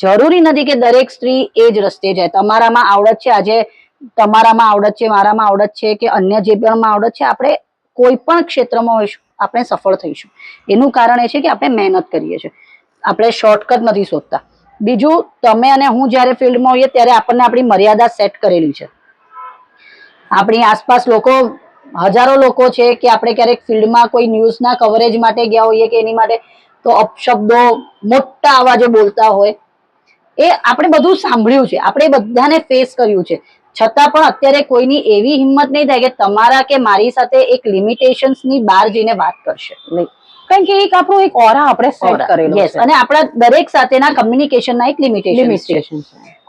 જરૂરી નથી કે દરેક સ્ત્રી એ જ રસ્તે જાય. તમારામાં આવડત છે, આજે તમારામાં આવડત છે, મારામાં આવડત છે, કે અન્ય જે પણ આવડત છે, આપણે કોઈ પણ ક્ષેત્રમાં હોઈશું આપણે સફળ થઈશું. એનું કારણ એ છે કે આપણે મહેનત કરીએ છીએ, આપણે શોર્ટકટ નથી શોધતા. બીજું, તમે અને હું જ્યારે ફિલ્ડમાં હોઈએ ત્યારે આપણને આપણી મર્યાદા સેટ કરેલી છે. આપણી આસપાસ લોકો, હજારો લોકો છે કે આપણે ક્યારેક ફિલ્ડમાં કોઈ ન્યૂઝના કવરેજ માટે ગયા હોઈએ કે એની માટે, તો અપશબ્દો મોટા અવાજે બોલતા હોય. એ આપણે બધું સાંભળ્યું છે, આપણે બધાને ફેસ કર્યું છે. છતાં પણ અત્યારે કોઈની એવી હિંમત નહીં થાય કે તમારા કે મારી સાથે એક લિમિટેશન્સ ની બહાર જઈને વાત કરશે. નહીં, કારણ કે એક આપણો એક ઓરા આપણે સેટ કરેલો છે, અને આપણા દરેક સાથેના કમ્યુનિકેશનના એક લિમિટેશન છે.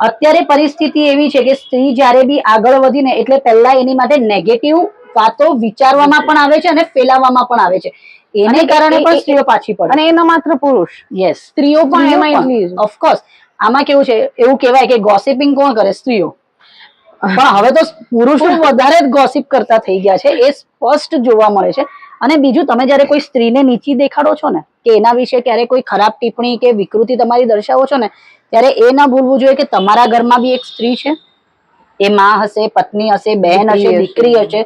અત્યારે પરિસ્થિતિ એવી છે કે સ્ત્રી જ્યારે બી આગળ વધીને, એટલે પહેલા એની માટે નેગેટિવ વાતો વિચારવામાં પણ આવે છે અને ફેલાવવામાં પણ આવે છે. એને કારણે પણ સ્ત્રીઓ પાછી પડે. અને એના માત્ર પુરુષ, યસ, સ્ત્રીઓ પણ એમાં એટલી જ. ઓફકોર્સ. આમાં કેવું છે, એવું કહેવાય કે ગોસિપિંગ કોણ કરે? સ્ત્રીઓ. પણ હવે તો પુરુષો વધારે જ ગોસિપ કરતા થઈ ગયા છે, એ સ્પષ્ટ જોવા મળે છે. અને બીજું, તમે જયારે કોઈ સ્ત્રીને નીચી દેખાડો છો ને, કે એના વિશે ક્યારે કોઈ ખરાબ ટિપ્પણી કે વિકૃતિ તમારી દર્શાવો છો ને, ત્યારે એ ના ભૂલવું જોઈએ કે તમારા ઘરમાં બી એક સ્ત્રી છે. એ માં હશે, પત્ની હશે, બહેન હશે, દીકરી હશે.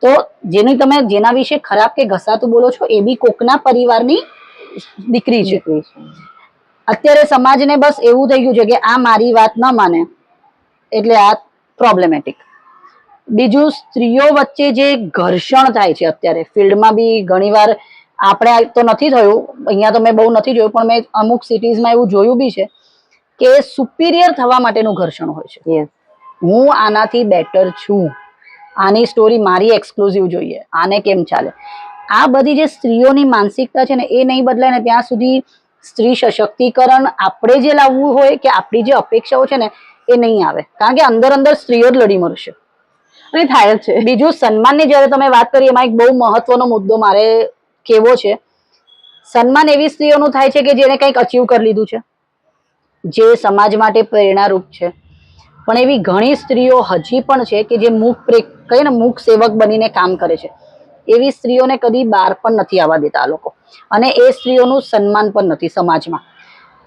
તો જેના વિશે ખરાબ કે ઘસાતું બોલો છો, એ બી કોકના પરિવારની દીકરી છે. અત્યારે સમાજને બસ એવું થઈ ગયું છે કે આ મારી વાત ન માને એટલે આ પ્રોબ્લેમેટિક. બીજું, સ્ત્રીઓ વચ્ચે જે ઘર્ષણ થાય છે અત્યારે ફિલ્ડમાં બી ઘણીવાર, આપણે તો નથી થયું અહીંયા, તો મેં બહુ નથી જોયું, પણ મેં અમુક સિટીઝમાં એવું જોયું બી છે કે સુપિરિયર થવા માટેનું ઘર્ષણ હોય છે. હું આનાથી બેટર છું, આની સ્ટોરી મારી એક્સક્લુઝિવ જોઈએ, આને કેમ ચાલે. આ બધી જે સ્ત્રીઓની માનસિકતા છે ને, એ નહીં બદલાય ને ત્યાં સુધી સ્ત્રી સશક્તિકરણ આપણે જે લાવવું હોય કે આપણી જે અપેક્ષાઓ છે ને, એ નહીં આવે. કારણ કે અંદર અંદર સ્ત્રીઓ જ લડી મરશે અને થાય જ છે. બીજું, સન્માનની જયારે તમે વાત કરી, એમાં એક બહુ મહત્વનો મુદ્દો મારે કેવો છે. સન્માન એવી સ્ત્રીઓનું થાય છે કે જેને કંઈક અચીવ કરી લીધું છે, જે સમાજ માટે પ્રેરણારૂપ છે. પણ એવી ઘણી સ્ત્રીઓ હજી પણ છે કે જે મૂક સેવક બનીને કામ કરે છે. એવી સ્ત્રીઓને કદી બહાર પણ નથી આવવા દેતા આ લોકો, અને એ સ્ત્રીઓનું સન્માન પણ નથી સમાજમાં.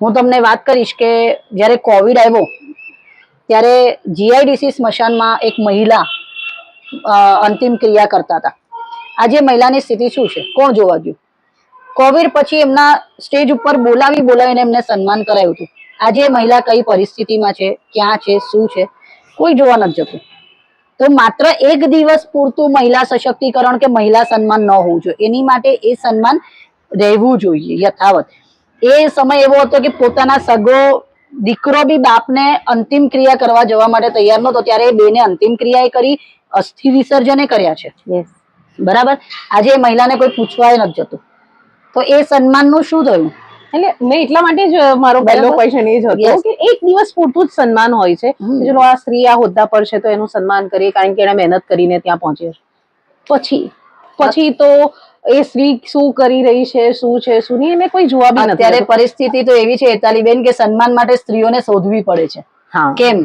હું તમને વાત કરીશ કે જ્યારે કોવિડ આવ્યો ત્યારે જીઆઈડીસી સ્મશાનમાં એક મહિલા અંતિમ ક્રિયા કરતા હતા. આજે મહિલાની સ્થિતિ શું છે, કોણ જોવા ગયું? કોવિડ પછી એમના સ્ટેજ ઉપર બોલાવીને એમને સન્માન કરાયું હતું. આજે મહિલા કઈ પરિસ્થિતિમાં છે, ક્યાં છે, શું છે, કોઈ જોવા નથી જતું. તો માત્ર એક દિવસ પૂરતું મહિલા સશક્તિકરણ કે મહિલા સન્માન ન હોવું જોઈએ, એની માટે એ સન્માન રહેવું જોઈએ યથાવત. એ સમય એવો હતો કે પોતાના સગો દીકરો બી બાપને અંતિમ ક્રિયા કરવા જવા માટે તૈયાર નહોતો, ત્યારે એ બેને અંતિમ ક્રિયા કરી, અસ્થિ વિસર્જન કર્યા છે. બરાબર. આજે એ મહિલાને કોઈ પૂછવાય નથી જતું, તો એ સન્માનનું શું થયું? એટલે મેં એટલા માટે જ મારો પહેલો ક્વેશ્ચન એ જ હતો કે એક દિવસ પૂરતું જ સન્માન હોય છે. ચલો આ સ્ત્રી આ હોદ્દા પર છે તો એનું સન્માન કરીએ કારણ કે એને મહેનત કરીને ત્યાં પહોંચી છે. પછી તો એ સ્ત્રી શું કરી રહી છે, શું છે, શું નહીં, એને કોઈ જોવા બી નથી. અત્યારે પરિસ્થિતિ તો એવી છે હેતાલીબેન કે સન્માન માટે સ્ત્રીઓને શોધવી પડે છે. કેમ?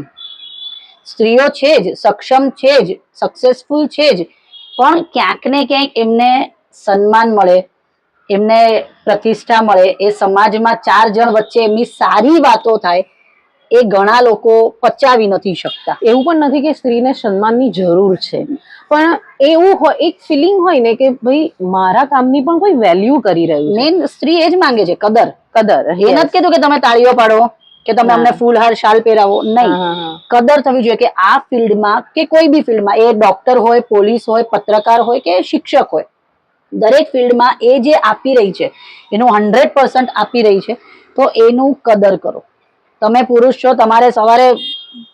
સ્ત્રીઓ છે જ, સક્ષમ છે જ, સક્સેસફુલ છે જ, પણ ક્યાંક ને ક્યાંક એમને સન્માન મળે, એમને પ્રતિષ્ઠા મળે, એ સમાજમાં 4 જણ વચ્ચે એમની સારી વાતો થાય, એ ઘણા લોકો પચાવી નથી શકતા. એવું પણ નથી કે સ્ત્રીને સન્માનની જરૂર છે, પણ એવું હોય, એક ફિલિંગ હોય ને કે ભાઈ મારા કામની પણ કોઈ વેલ્યુ કરી રહ્યું છે. મેન સ્ત્રી એ જ માંગે છે, કદર. કદર. એ નથી કીધું કે તમે તાળીઓ પાડો કે તમે અમને ફૂલહાર શાલ પહેરાવો, નહીં. કદર થવી જોઈએ કે આ ફિલ્ડમાં કે કોઈ બી ફિલ્ડમાં, એ ડોક્ટર હોય, પોલીસ હોય, પત્રકાર હોય કે શિક્ષક હોય, દરેક ફિલ્ડમાં એ જે આપી રહી છે એનું 100% આપી રહી છે, તો એનું કદર કરો. તમે પુરુષ છો, તમારે સવારે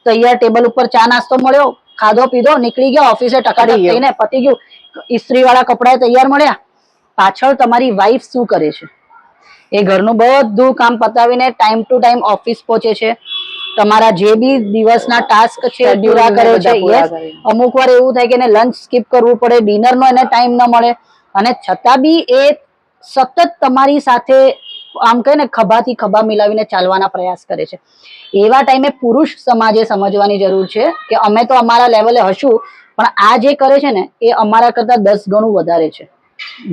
તૈયાર ટેબલ ઉપર ચા નાસ્તો મળ્યો, ખાધો પીધો, નીકળી ગયા ઓફિસે, ટકાટક થઈને પતી ગયું, ઇસ્ત્રી વાળા કપડા તૈયાર મળ્યા. પાછળ તમારી વાઈફ શું કરે છે? એ ઘરનું બધું કામ પતાવીને ટાઈમ ટુ ટાઈમ ઓફિસ પહોંચે છે, તમારા જે બી દિવસના ટાસ્ક છે પૂરા કરે છે. યસ, અમુક વાર એવું થાય કે એને લંચ સ્કીપ કરવું પડે, ડિનર નો એને ટાઈમ ન મળે, અને છતાં બી એ સતત તમારી સાથે આમ કહે ને ખભાથી ખભા મિલાવીને ચાલવાના પ્રયાસ કરે છે. એવા ટાઈમે પુરુષ સમાજે સમજવાની જરૂર છે કે અમે તો અમારા લેવલે હશું, પણ આ જે કરે છે ને એ અમારા કરતા 10 ગણું વધારે છે,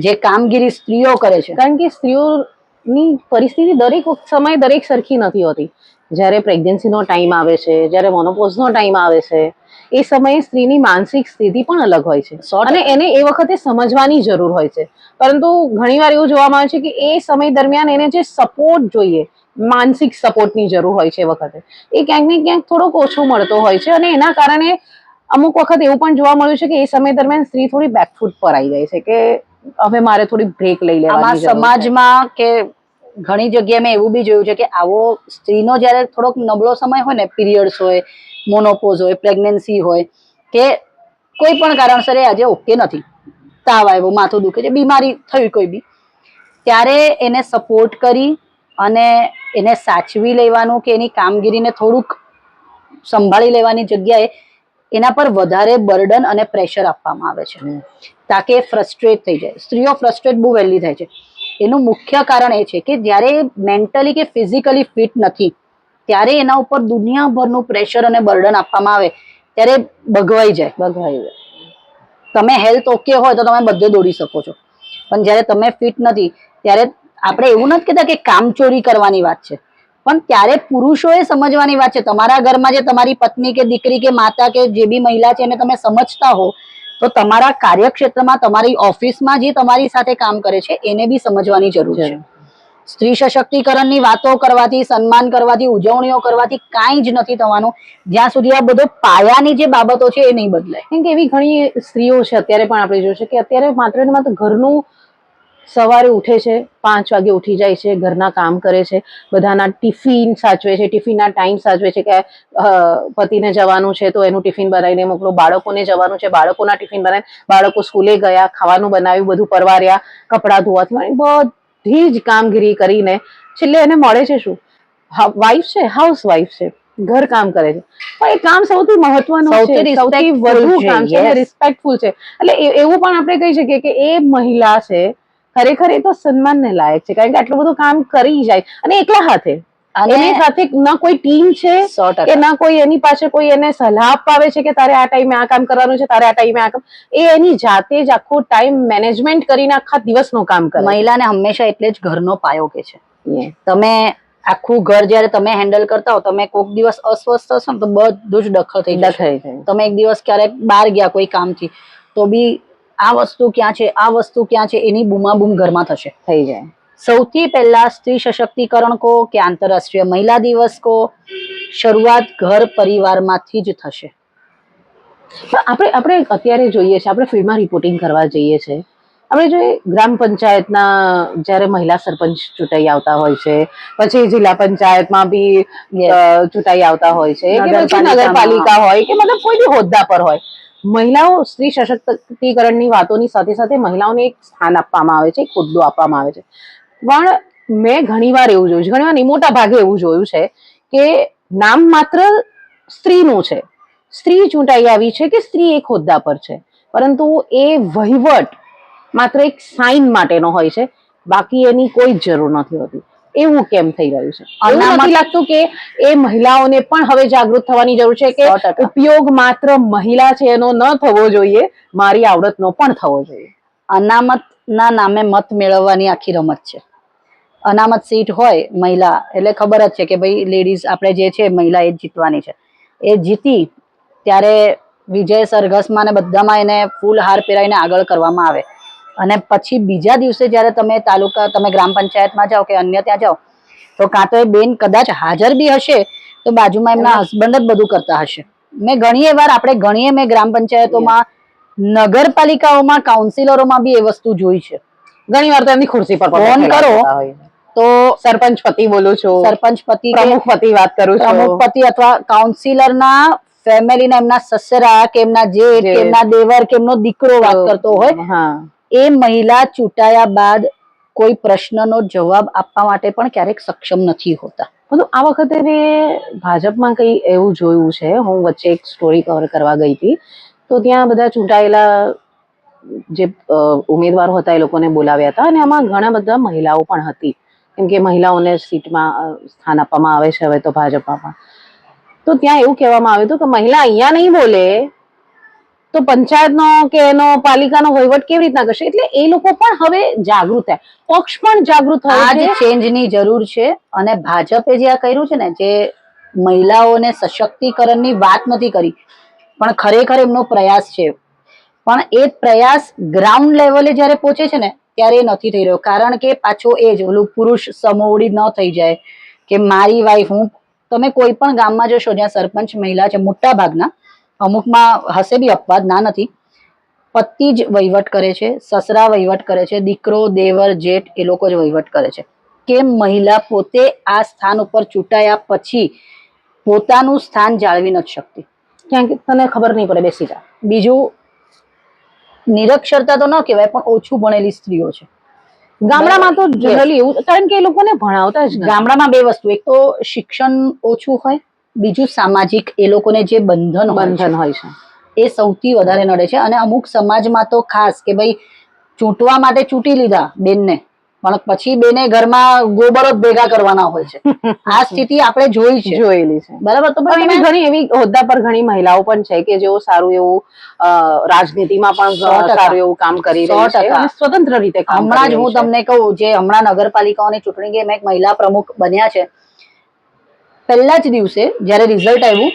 જે કામગીરી સ્ત્રીઓ કરે છે. કારણ કે સ્ત્રીઓની પરિસ્થિતિ દરેક સમય દરેક સરખી નથી હોતી. જ્યારે પ્રેગ્નન્સીનો ટાઈમ આવે છે, જ્યારે મોનોપોઝનો ટાઈમ આવે છે, એ સમયે સ્ત્રીની માનસિક સ્થિતિ પણ અલગ હોય છે, અને એને એ વખતે સમજવાની જરૂર હોય છે. પરંતુ ઘણીવાર એવું જોવામાં આવે છે કે એ સમય દરમિયાન એને જે સપોર્ટ જોઈએ, માનસિક સપોર્ટની જરૂર હોય છે, એ વખતે એ ક્યાંક ને ક્યાંક થોડોક ઓછો મળતો હોય છે, અને એના કારણે અમુક વખત એવું પણ જોવા મળ્યું છે કે એ સમય દરમિયાન સ્ત્રી થોડી બેકફૂટ પર આવી જાય છે કે હવે મારે થોડી બ્રેક લઈ લેવાની જરૂર છે. સમાજમાં કે ઘણી જગ્યાએ મેં એવું બી જોયું છે કે આવો સ્ત્રીનો જયારે થોડોક નબળો સમય હોય ને, પીરિયડ્સ હોય, મોનોપોઝ હોય, પ્રેગ્નન્સી હોય, કે કોઈ પણ કારણસર આજે ઓકે નથી, તાવ આવ્યો, માથું દુખે છે, બીમારી થઈ કોઈ બી, ત્યારે એને સપોર્ટ કરી અને એને સાચવી લેવાનું કે એની કામગીરીને થોડુંક સંભાળી લેવાની જગ્યાએ એના પર વધારે બર્ડન અને પ્રેશર આપવામાં આવે છે, તાકે ફ્રસ્ટ્રેટ થઈ જાય. સ્ત્રીઓ ફ્રસ્ટ્રેટ બહુ વહેલી થાય છે. એનું મુખ્ય કારણ એ છે કે જ્યારે મેન્ટલી કે ફિઝિકલી ફિટ નથી, ત્યારે એના ઉપર દુનિયાભરનું પ્રેશર અને બર્ડન આપવામાં આવે, ત્યારે ભગવાઈ જાય. તમે હેલ્થ ઓકે હોય તો તમે બધે દોડી શકો છો, પણ જ્યારે તમે ફિટ નથી ત્યારે આપણે એવું નથી કહેતા કે કામચોરી કરવાની વાત છે, પણ ત્યારે પુરુષોએ સમજવાની વાત છે. તમારા ઘરમાં જે તમારી પત્ની કે દીકરી કે માતા કે જે બી મહિલા છે એને તમે સમજતા હો, તો તમારા કાર્યક્ષેત્રમાં, તમારી ઓફિસમાં જે તમારી સાથે કામ કરે છે એને બી સમજવાની જરૂર છે. સ્ત્રી સશક્તિકરણની વાતો કરવાથી, સન્માન કરવાથી, ઉજવણીઓ કરવાથી કાંઈ જ નથી થવાનું જ્યાં સુધી આ બધો પાયાની જે બાબતો છે એ નહીં બદલાય. કેમ કે એવી ઘણી સ્ત્રીઓ છે અત્યારે પણ આપણે જોયું છે કે અત્યારે માત્ર ને માત્ર ઘરનું સવારે ઉઠે છે, 5 વાગે ઉઠી જાય છે, ઘરના કામ કરે છે, બધાના ટિફિન સાચવે છે, ટિફિનના ટાઈમ સાચવે છે કે પતિને જવાનું છે તો એનું ટિફિન બનાવીને મોકલો, બાળકોને જવાનું છે, બાળકોના ટિફિન બનાવીને, બાળકો સ્કૂલે ગયા, ખાવાનું બનાવ્યું, બધું પરવાર્યા, કપડાં ધોવાથી બધી જ કામગીરી કરીને છેલ્લે એને મળે છે શું? વાઈફ છે, હાઉસ વાઈફ છે, ઘર કામ કરે છે, પણ એ કામ સૌથી મહત્વનું છે, સૌથી વધુ કામ છે, રિસ્પેક્ટફુલ છે. એટલે એવું પણ આપણે કહી શકીએ કે એ મહિલા છે ખરેખર એ તો સન્માનને લાયક છે, કારણ કે આટલું બધું કામ કરી જાય અને એકલા હાથે, એની સાથે ના કોઈ ટીમ છે કે ના કોઈ એની પાસે કોઈ એને સલાહ અપાવે છે કે તારે આ ટાઈમે આ કામ કરવાનું છે, તારે આ ટાઈમે આ કામ, એ એની જાતે જ આખું ટાઈમ મેનેજમેન્ટ કરીને આખા દિવસનું કામ કરે. મહિલાને હંમેશા એટલે જ ઘરનો પાયો કે છે. તમે આખું ઘર જયારે તમે હેન્ડલ કરતા હો, તમે કોઈક દિવસ અસ્વસ્થ હશો ને તો બધું જ ડખો થઈ જશે. તમે એક દિવસ ક્યારેક બહાર ગયા કોઈ કામથી, તો બી આ વસ્તુ ક્યાં છે, આ વસ્તુ ક્યાં છે, એની બૂમાબૂમ ઘરમાં થશે, થઈ જાય. સૌથી પહેલા સ્ત્રી સશક્તિકરણ કો કે આંતરરાષ્ટ્રીય મહિલા દિવસ કો શરૂઆત ઘર પરિવારમાંથી જ થશે. આપણે અત્યારે જોઈએ છે, આપણે ફિલ્ડમાં રિપોર્ટિંગ કરવા જઈએ છીએ, આપણે જોઈએ ગ્રામ પંચાયતના જ્યારે મહિલા સરપંચ ચૂંટાઈ આવતા હોય છે, પછી જિલ્લા પંચાયતમાં બી ચૂંટાઈ આવતા હોય છે, કે પછી નગરપાલિકા હોય કે મતલબ કોઈ બી હોદ્દા પર હોય, મહિલાઓ સ્ત્રી સશક્તિકરણની વાતોની સાથે સાથે મહિલાઓને એક સ્થાન આપવામાં આવે છે, એક હોદ્દો આપવામાં આવે છે. પણ મેં ઘણીવાર એવું જોયું છે, ઘણીવાર નહીં, મોટા ભાગે એવું જોયું છે કે નામ માત્ર સ્ત્રીનું છે, સ્ત્રી ચૂંટાઈ આવી છે કે સ્ત્રી એક હોદ્દા પર છે, પરંતુ એ વહીવટ માત્ર એક સાઇન માટેનો હોય છે, બાકી એની કોઈ જ જરૂર નથી હોતી. એવું કેમ થઈ રહ્યું છે? એવું નથી લાગતું કે એ મહિલાઓને પણ હવે જાગૃત થવાની જરૂર છે કે ઉપયોગ માત્ર મહિલા છે એનો ન થવો જોઈએ, મારી આવડતનો પણ થવો જોઈએ? અનામતના નામે મત મેળવવાની આખી રમત છે. અનામત સીટ હોય મહિલા એટલે ખબર જ છે કે ભાઈ લેડીઝ આપણે જે છે મહિલા એ જ જીતવાની છે. એ જીતી ત્યારે વિજય સરઘસમાં ને બધામાં એને ફૂલ હાર પહેરાવીને આગળ કરવામાં આવે અને પછી બીજા દિવસે જ્યારે તમે ગ્રામ પંચાયતમાં જાઓ કે અન્ય ત્યાં જાઓ તો કાં તો એ બેન કદાચ હાજર બી હશે તો બાજુમાં એમના હસબન્ડ જ બધું કરતા હશે. મેં ગ્રામ પંચાયતોમાં નગરપાલિકાઓમાં કાઉન્સિલરોમાં બી એ વસ્તુ જોઈ છે. ઘણી વાર તો એમની ખુરશી પર ફોન કરો તો સરપંચ પતિ બોલું છું, સરપંચ પતિ પ્રમુખ પતિ વાત કરું છું, પ્રમુખ પતિ અથવા કાઉન્સિલરના ફેમિલીના એમના સસરા કે એમના જેઠ કે એમના દેવર કે એમનો દીકરો વાત કરતો હોય, એ મહિલા ચૂંટાયા બાદ કોઈ પ્રશ્નનો જવાબ આપવા માટે પણ ક્યારેક સક્ષમ નથી હોતા. આ વખતે મેં ભાજપમાં કઈ એવું જોયું છે, હું વચ્ચે એક સ્ટોરી કવર કરવા ગઈ હતી તો ત્યાં બધા ચૂંટાયેલા જે ઉમેદવારો હતા એ લોકોને બોલાવ્યા હતા અને આમાં ઘણા બધા મહિલાઓ પણ હતી કેમ કે મહિલાઓને સીટમાં સ્થાન આપવામાં આવે છે હવે તો ભાજપમાં. તો ત્યાં એવું કહેવામાં આવ્યું હતું કે મહિલા અહીંયા નહીં બોલે તો પંચાયતનો કે એનો પાલિકાનો વહીવટ કેવી રીતના કરશે. એટલે એ લોકો પણ હવે જાગૃત થયા, પક્ષ પણ જાગૃત થયો છે. ચેન્જની જરૂર છે અને ભાજપે જે આ કર્યું છે ને, જે મહિલાઓને સશક્તિકરણની વાત નથી કરી પણ ખરેખર એમનો પ્રયાસ છે, પણ એ પ્રયાસ ગ્રાઉન્ડ લેવલે જ્યારે પહોંચે છે ને ત્યારે એ નથી થઈ રહ્યો. કારણ કે પાછો એ જ ઓલું પુરુષ સમોવડી ન થઈ જાય કે મારી વાઈફ તમે કોઈ પણ ગામમાં જોશો જ્યાં સરપંચ મહિલા છે, મોટા ભાગના, અમુકમાં હશે બી અપવાદ ના નથી, પતિ જ વહીવટ કરે છે, સસરા વહીવટ કરે છે, દીકરો દેવર જેઠ એ લોકો જ વહીવટ કરે છે. કે મહિલા પોતે આ સ્થાન ઉપર ચૂંટાયા પછી પોતાનું સ્થાન જાળવી નથી શકતી. ક્યાં તને ખબર નહીં પડે, બેસી જા. બીજું, નિરક્ષરતા તો ન કહેવાય પણ ઓછું ભણેલી સ્ત્રીઓ છે ગામડામાં. તો જનરલી એવું, કારણ કે એ લોકોને ભણાવતા જ નથી. ગામડામાં બે વસ્તુ, એક તો શિક્ષણ ઓછું હોય, બીજું સામાજિક એ લોકોને જે બંધન હોય છે એ સૌથી વધારે નડે છે. અને અમુક સમાજમાં તો ખાસ કે ભાઈ ચૂંટવા માટે ચૂંટી લીધા બેનને, પણ પછી બેને ઘરમાં ગોબરો જ ભેગા કરવાના હોય છે. આ સ્થિતિ આપણે જોયેલી છે, બરાબર. તો ઘણી એવી હોદ્દા પર ઘણી મહિલાઓ પણ છે કે જેઓ સારું એવું રાજનીતિમાં પણ સારું એવું કામ કરી રહી છે અને સ્વતંત્ર રીતે કામ. હમણાં જ હું તમને કહું, જે હમણાં નગરપાલિકાઓની ચૂંટણી ગઈ, એક મહિલા પ્રમુખ બન્યા છે. પહેલા જ દિવસે જયારે રિઝલ્ટ આવ્યું,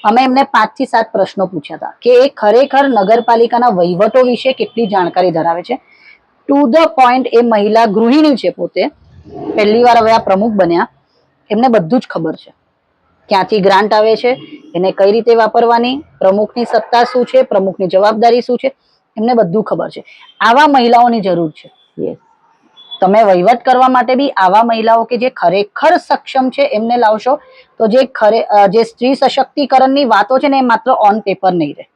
અમે એમને 5 થી 7 પ્રશ્નો પૂછ્યા હતા કે એ ખરેખર નગરપાલિકાના વહીવટો વિશે કેટલી જાણકારી ધરાવે છે. ટુ ધ પોઈન્ટ, એ મહિલા ગૃહિણી છે, પોતે પહેલી વાર હવે આ પ્રમુખ બન્યા, એમને બધું જ ખબર છે. ક્યાંથી ગ્રાન્ટ આવે છે, એને કઈ રીતે વાપરવાની, પ્રમુખની સત્તા શું છે, પ્રમુખની જવાબદારી શું છે, એમને બધું ખબર છે. આવા મહિલાઓની જરૂર છે. તમે વહીવટ કરવા માટે બી આવા મહિલાઓ કે જે ખરેખર સક્ષમ છે એમને લાવશો તો જે સ્ત્રી સશક્તિકરણની વાતો છે ને એ માત્ર ઓન પેપર નહીં રહે.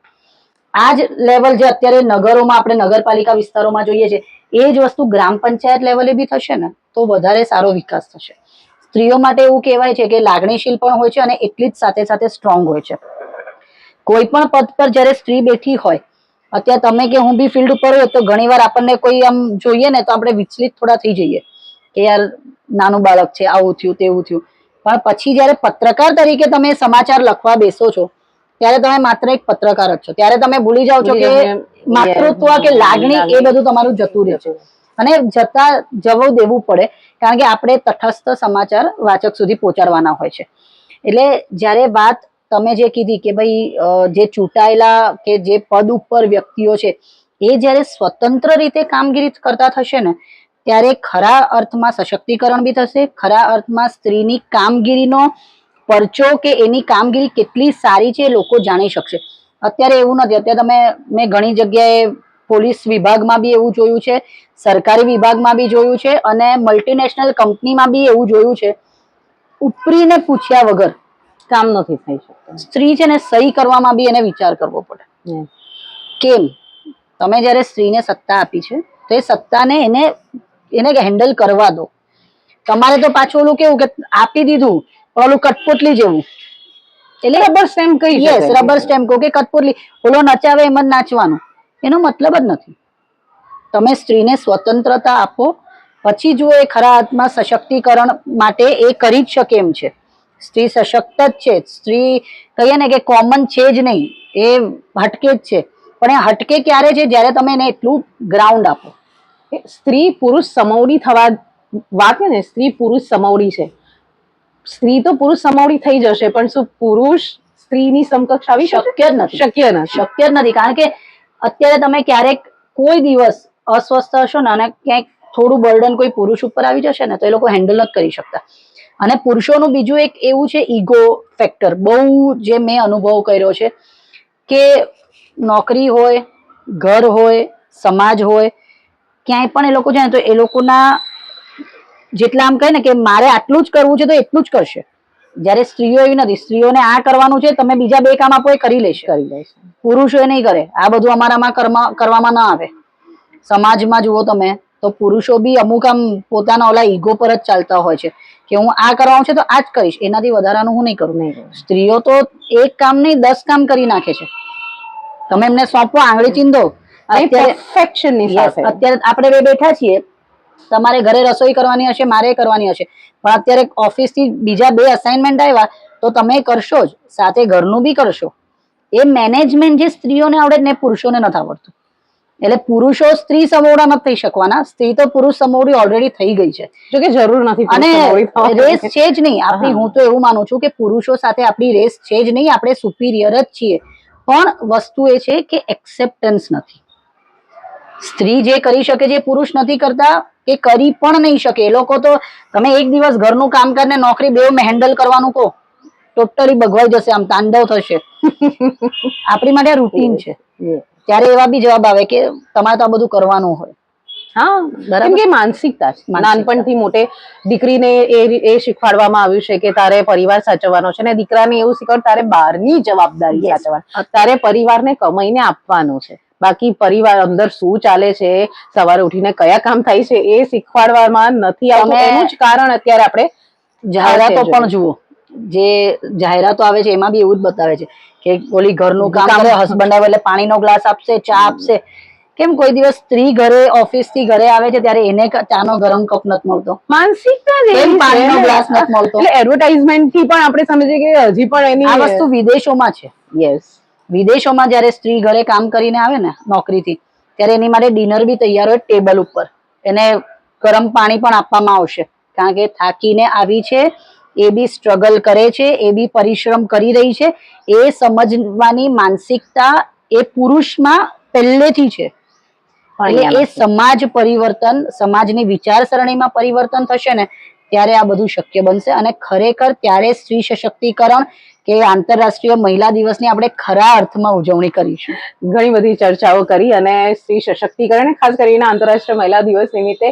આ જ લેવલ જે અત્યારે નગરોમાં આપણે નગરપાલિકા વિસ્તારોમાં જોઈએ છે, એ જ વસ્તુ ગ્રામ પંચાયત લેવલે બી થશે ને તો વધારે સારો વિકાસ થશે. સ્ત્રીઓ માટે એવું કહેવાય છે કે લાગણીશીલ પણ હોય છે અને એટલી જ સાથે સાથે સ્ટ્રોંગ હોય છે. કોઈ પણ પદ પર જ્યારે સ્ત્રી બેઠી હોય, અત્યારે તમે કે હું બી ફિલ્ડ ઉપર હોય તો ઘણીવાર આપણને કોઈ આમ જોઈએ ને તો આપણે વિચલિત થોડા થઈ જઈએ કે યાર નાનું બાળક છે, આવું થયું તેવું થયું. પણ પછી જ્યારે પત્રકાર તરીકે તમે સમાચાર લખવા બેસો છો ત્યારે તમે માત્ર એક પત્રકાર જ છો. ત્યારે તમે ભૂલી જાઓ છો કે માતૃત્વ કે લાગણી એ બધું તમારું જતું રહે છે અને જવું દેવું પડે, કારણ કે આપણે તટસ્થ સમાચાર વાચક સુધી પહોંચાડવાના હોય છે. એટલે જ્યારે વાત તમે જે કીધી કે ભાઈ જે ચૂંટાયેલા કે જે પદ ઉપર વ્યક્તિઓ છે એ જ્યારે સ્વતંત્ર રીતે કામગીરી કરતા થશે ને ત્યારે ખરા અર્થમાં સશક્તિકરણ બી થશે, ખરા અર્થમાં સ્ત્રીની કામગીરીનો પરચો કે એની કામગીરી કેટલી સારી છે એ લોકો જાણી શકશે. અત્યારે એવું નથી. અત્યારે મેં ઘણી જગ્યાએ પોલીસ વિભાગમાં બી એવું જોયું છે, સરકારી વિભાગમાં બી જોયું છે અને મલ્ટીનેશનલ કંપનીમાં બી એવું જોયું છે, ઉપરીને પૂછ્યા વગર કામ નથી થઈ શકતું. સ્ત્રી છે ને સહી કરવામાં બી એને વિચાર કરવો પડે. કેમ? તમે જયારે સ્ત્રીને સત્તા આપી છે તો એ સત્તાને એને હેન્ડલ કરવા દો. તમારે તો પાછું ઓલું કેવું કે આપી દીધું પણ ઓલું કઠપુતલી જેવું, એટલે રબર સ્ટેમ્પ કહી, રબર સ્ટેમ્પ કહો કે કઠપુતલી, ઓલો નચાવે એમ જ નાચવાનું, એનો મતલબ જ નથી. તમે સ્ત્રીને સ્વતંત્રતા આપો પછી જુઓ એ ખરા અર્થમાં સશક્તિકરણ માટે એ કરી જ શકે એમ છે. સ્ત્રી સશક્ત જ છે. સ્ત્રી કહીએ ને કે કોમન છે જ નહીં, એ હટકે જ છે. પણ એ હટકે ક્યારે છે જ્યારે તમે એને એટલું ગ્રાઉન્ડ આપો. કે સ્ત્રી પુરુષ સમોવડી થવા વાત ને સ્ત્રી પુરુષ સમોવડી છે. સ્ત્રી તો પુરુષ સમોવડી થઈ જશે પણ શું પુરુષ સ્ત્રીની સમકક્ષ આવી શકશે? શક્ય જ નથી. શક્ય નથી. શક્ય જ નથી. કારણ કે અત્યારે તમે ક્યારેક કોઈ દિવસ અસ્વસ્થ હશો ને અને ક્યાંક થોડું બર્ડન કોઈ પુરુષ ઉપર આવી જશે ને તો એ લોકો હેન્ડલ નથી કરી શકતા. અને પુરુષોનું બીજું એક એવું છે ઈગો ફેક્ટર, બહુ જે મેં અનુભવ કર્યો છે કે નોકરી હોય, ઘર હોય, સમાજ હોય, ક્યાંય પણ એ લોકો જાય તો એ લોકોના જેટલા આમ કહે ને કે મારે આટલું જ કરવું છે તો એટલું જ કરશે. જ્યારે સ્ત્રીઓ એવી નથી. સ્ત્રીઓને આ કરવાનું છે, તમે બીજા બે કામ આપો એ કરી લેશે. પુરુષો એ નહીં કરે. આ બધું અમારામાં કરવામાં ના આવે. સમાજમાં જુઓ તમે તો પુરુષો બી અમુક આમ પોતાના ઓલા ઈગો પર જ ચાલતા હોય છે કે હું આ કરવાનું છે તો આ જ કરીશ, એનાથી વધારાનું હું નહીં કરું. સ્ત્રીઓ તો એક કામ નહીં 10 કામ કરી નાખે છે. તમે એમને સોંપો, આંગળી ચીંધો. અત્યારે આપણે બે બેઠા છીએ, તમારે ઘરે રસોઈ કરવાની હશે, મારે કરવાની હશે, પણ અત્યારે ઓફિસ થી બીજા 2 અસાઇનમેન્ટ આવ્યા તો તમે કરશો જ, સાથે ઘરનું બી કરશો. એ મેનેજમેન્ટ જે સ્ત્રીઓને આવડે ને પુરુષોને નથી આવડતું. એટલે પુરુષો સ્ત્રી સમોવડા નથી થઈ શકવાના, સ્ત્રી તો પુરુષ સમોવડી ઓલરેડી થઈ ગઈ છે. જો કે જરૂર નથી. અને રેસ છે જ નહીં આપણી. હું તો એવું માનું છું કે પુરુષો સાથે આપણી રેસ છે જ નહીં. આપણે સુપીરિયર જ છીએ. પણ વસ્તુ એ છે કે એક્સેપ્ટન્સ નથી. સ્ત્રી જે કરી શકે જે પુરુષ નથી કરતા એ કરી પણ નહીં શકે. એ લોકો તો તમે એક દિવસ ઘરનું કામ કરીને નોકરી બેવ હેન્ડલ કરવાનું કહો, ટોટલી બગવાઈ જશે, આમ તાંડવ થશે. આપણી માટે રૂટીન છે. ત્યારે એવા બી જવાબ આવે કે તમારે તો આ બધું કરવાનું હોય. હા, કેમ કે માનસિકતા છે. નાનપણથી મોટે દીકરીને એ શીખવાડવામાં આવ્યું છે કે તારે પરિવાર સાચવવાનો છે, અને દીકરાને એવું શીખવાડ તારે બહારની જવાબદારી સાચવવાની, તારે પરિવારને કમાઈને આપવાનું છે. બાકી પરિવાર અંદર શું ચાલે છે, સવારે ઉઠીને કયા કામ થાય છે એ શીખવાડવામાં નથી આવતું. એનું જ કારણ અત્યારે આપણે જાહેરાતો પણ જુઓ, જે જાહેરાતો આવે છે એમાં બી એવું જ બતાવે છે કે ઓલી ઘરનું કામ કરે, હસબન્ડ આવે એટલે પાણીનો ગ્લાસ આપશે, ચા આપશે. કેમ કોઈ દિવસ સ્ત્રી ઘરે ઓફિસ થી ઘરે આવે છે ત્યારે એને ચાનો ગરમ કપ નથી મળતો? માનસિકતા પાણીનો ગ્લાસ નથી મળતો. એટલે એડવર્ટાઇઝમેન્ટ થી પણ આપણે સમજીએ કે હજી પણ એની આ વસ્તુ વિદેશોમાં છે. યસ, વિદેશોમાં જયારે સ્ત્રી ઘરે કામ કરીને આવે ને નોકરીથી, ત્યારે એની માટે ડિનર બી તૈયાર હોય ટેબલ ઉપર. એને ગરમ પાણી પણ આપવામાં આવશે, કારણ કે થાકીને આવી છે, એ બી સ્ટ્રગલ કરે છે, એ બી પરિશ્રમ કરી રહી છે. એ સમજવાની માનસિકતા એ પુરુષમાં પહેલેથી છે. એટલે એ સમાજ પરિવર્તન, સમાજની વિચારસરણીમાં પરિવર્તન થશે ને ત્યારે આ બધું શક્ય બનશે. અને ખરેખર ત્યારે સ્ત્રી સશક્તિકરણ કે આંતરરાષ્ટ્રીય મહિલા દિવસની આપણે ખરા અર્થમાં ઉજવણી કરીશું. ઘણી બધી ચર્ચાઓ કરી અને સ્ત્રી સશક્તિકરણ, ખાસ કરીને આંતરરાષ્ટ્રીય મહિલા દિવસ નિમિત્તે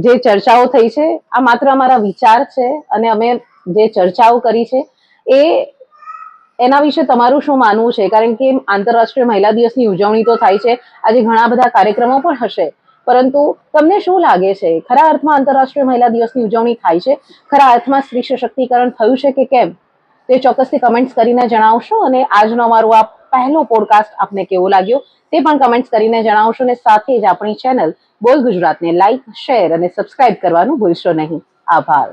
જે ચર્ચાઓ થઈ છે, આ માત્ર અમારા વિચાર છે અને અમે જે ચર્ચાઓ કરી છે એના વિશે તમારું શું માનવું છે? કારણ કે આંતરરાષ્ટ્રીય મહિલા દિવસની ઉજવણી તો થાય છે, આજે ઘણા બધા કાર્યક્રમો પણ હશે, પરંતુ તમને શું લાગે છે, ખરા અર્થમાં આંતરરાષ્ટ્રીય મહિલા દિવસની ઉજવણી થાય છે? ખરા અર્થમાં સ્ત્રી સશક્તિકરણ થયું છે કે કેમ? તે ચોક્કસથી કમેન્ટ્સ કરીને જણાવશો. અને આજનો અમારો આ પહેલો પોડકાસ્ટ આપને કેવો લાગ્યો તે પણ કમેન્ટ્સ કરીને જણાવશો. અને સાથે જ આપણી ચેનલ બોલ ગુજરાતને લાઈક, શેર અને સબસ્ક્રાઇબ કરવાનું ભૂલશો નહીં. આભાર.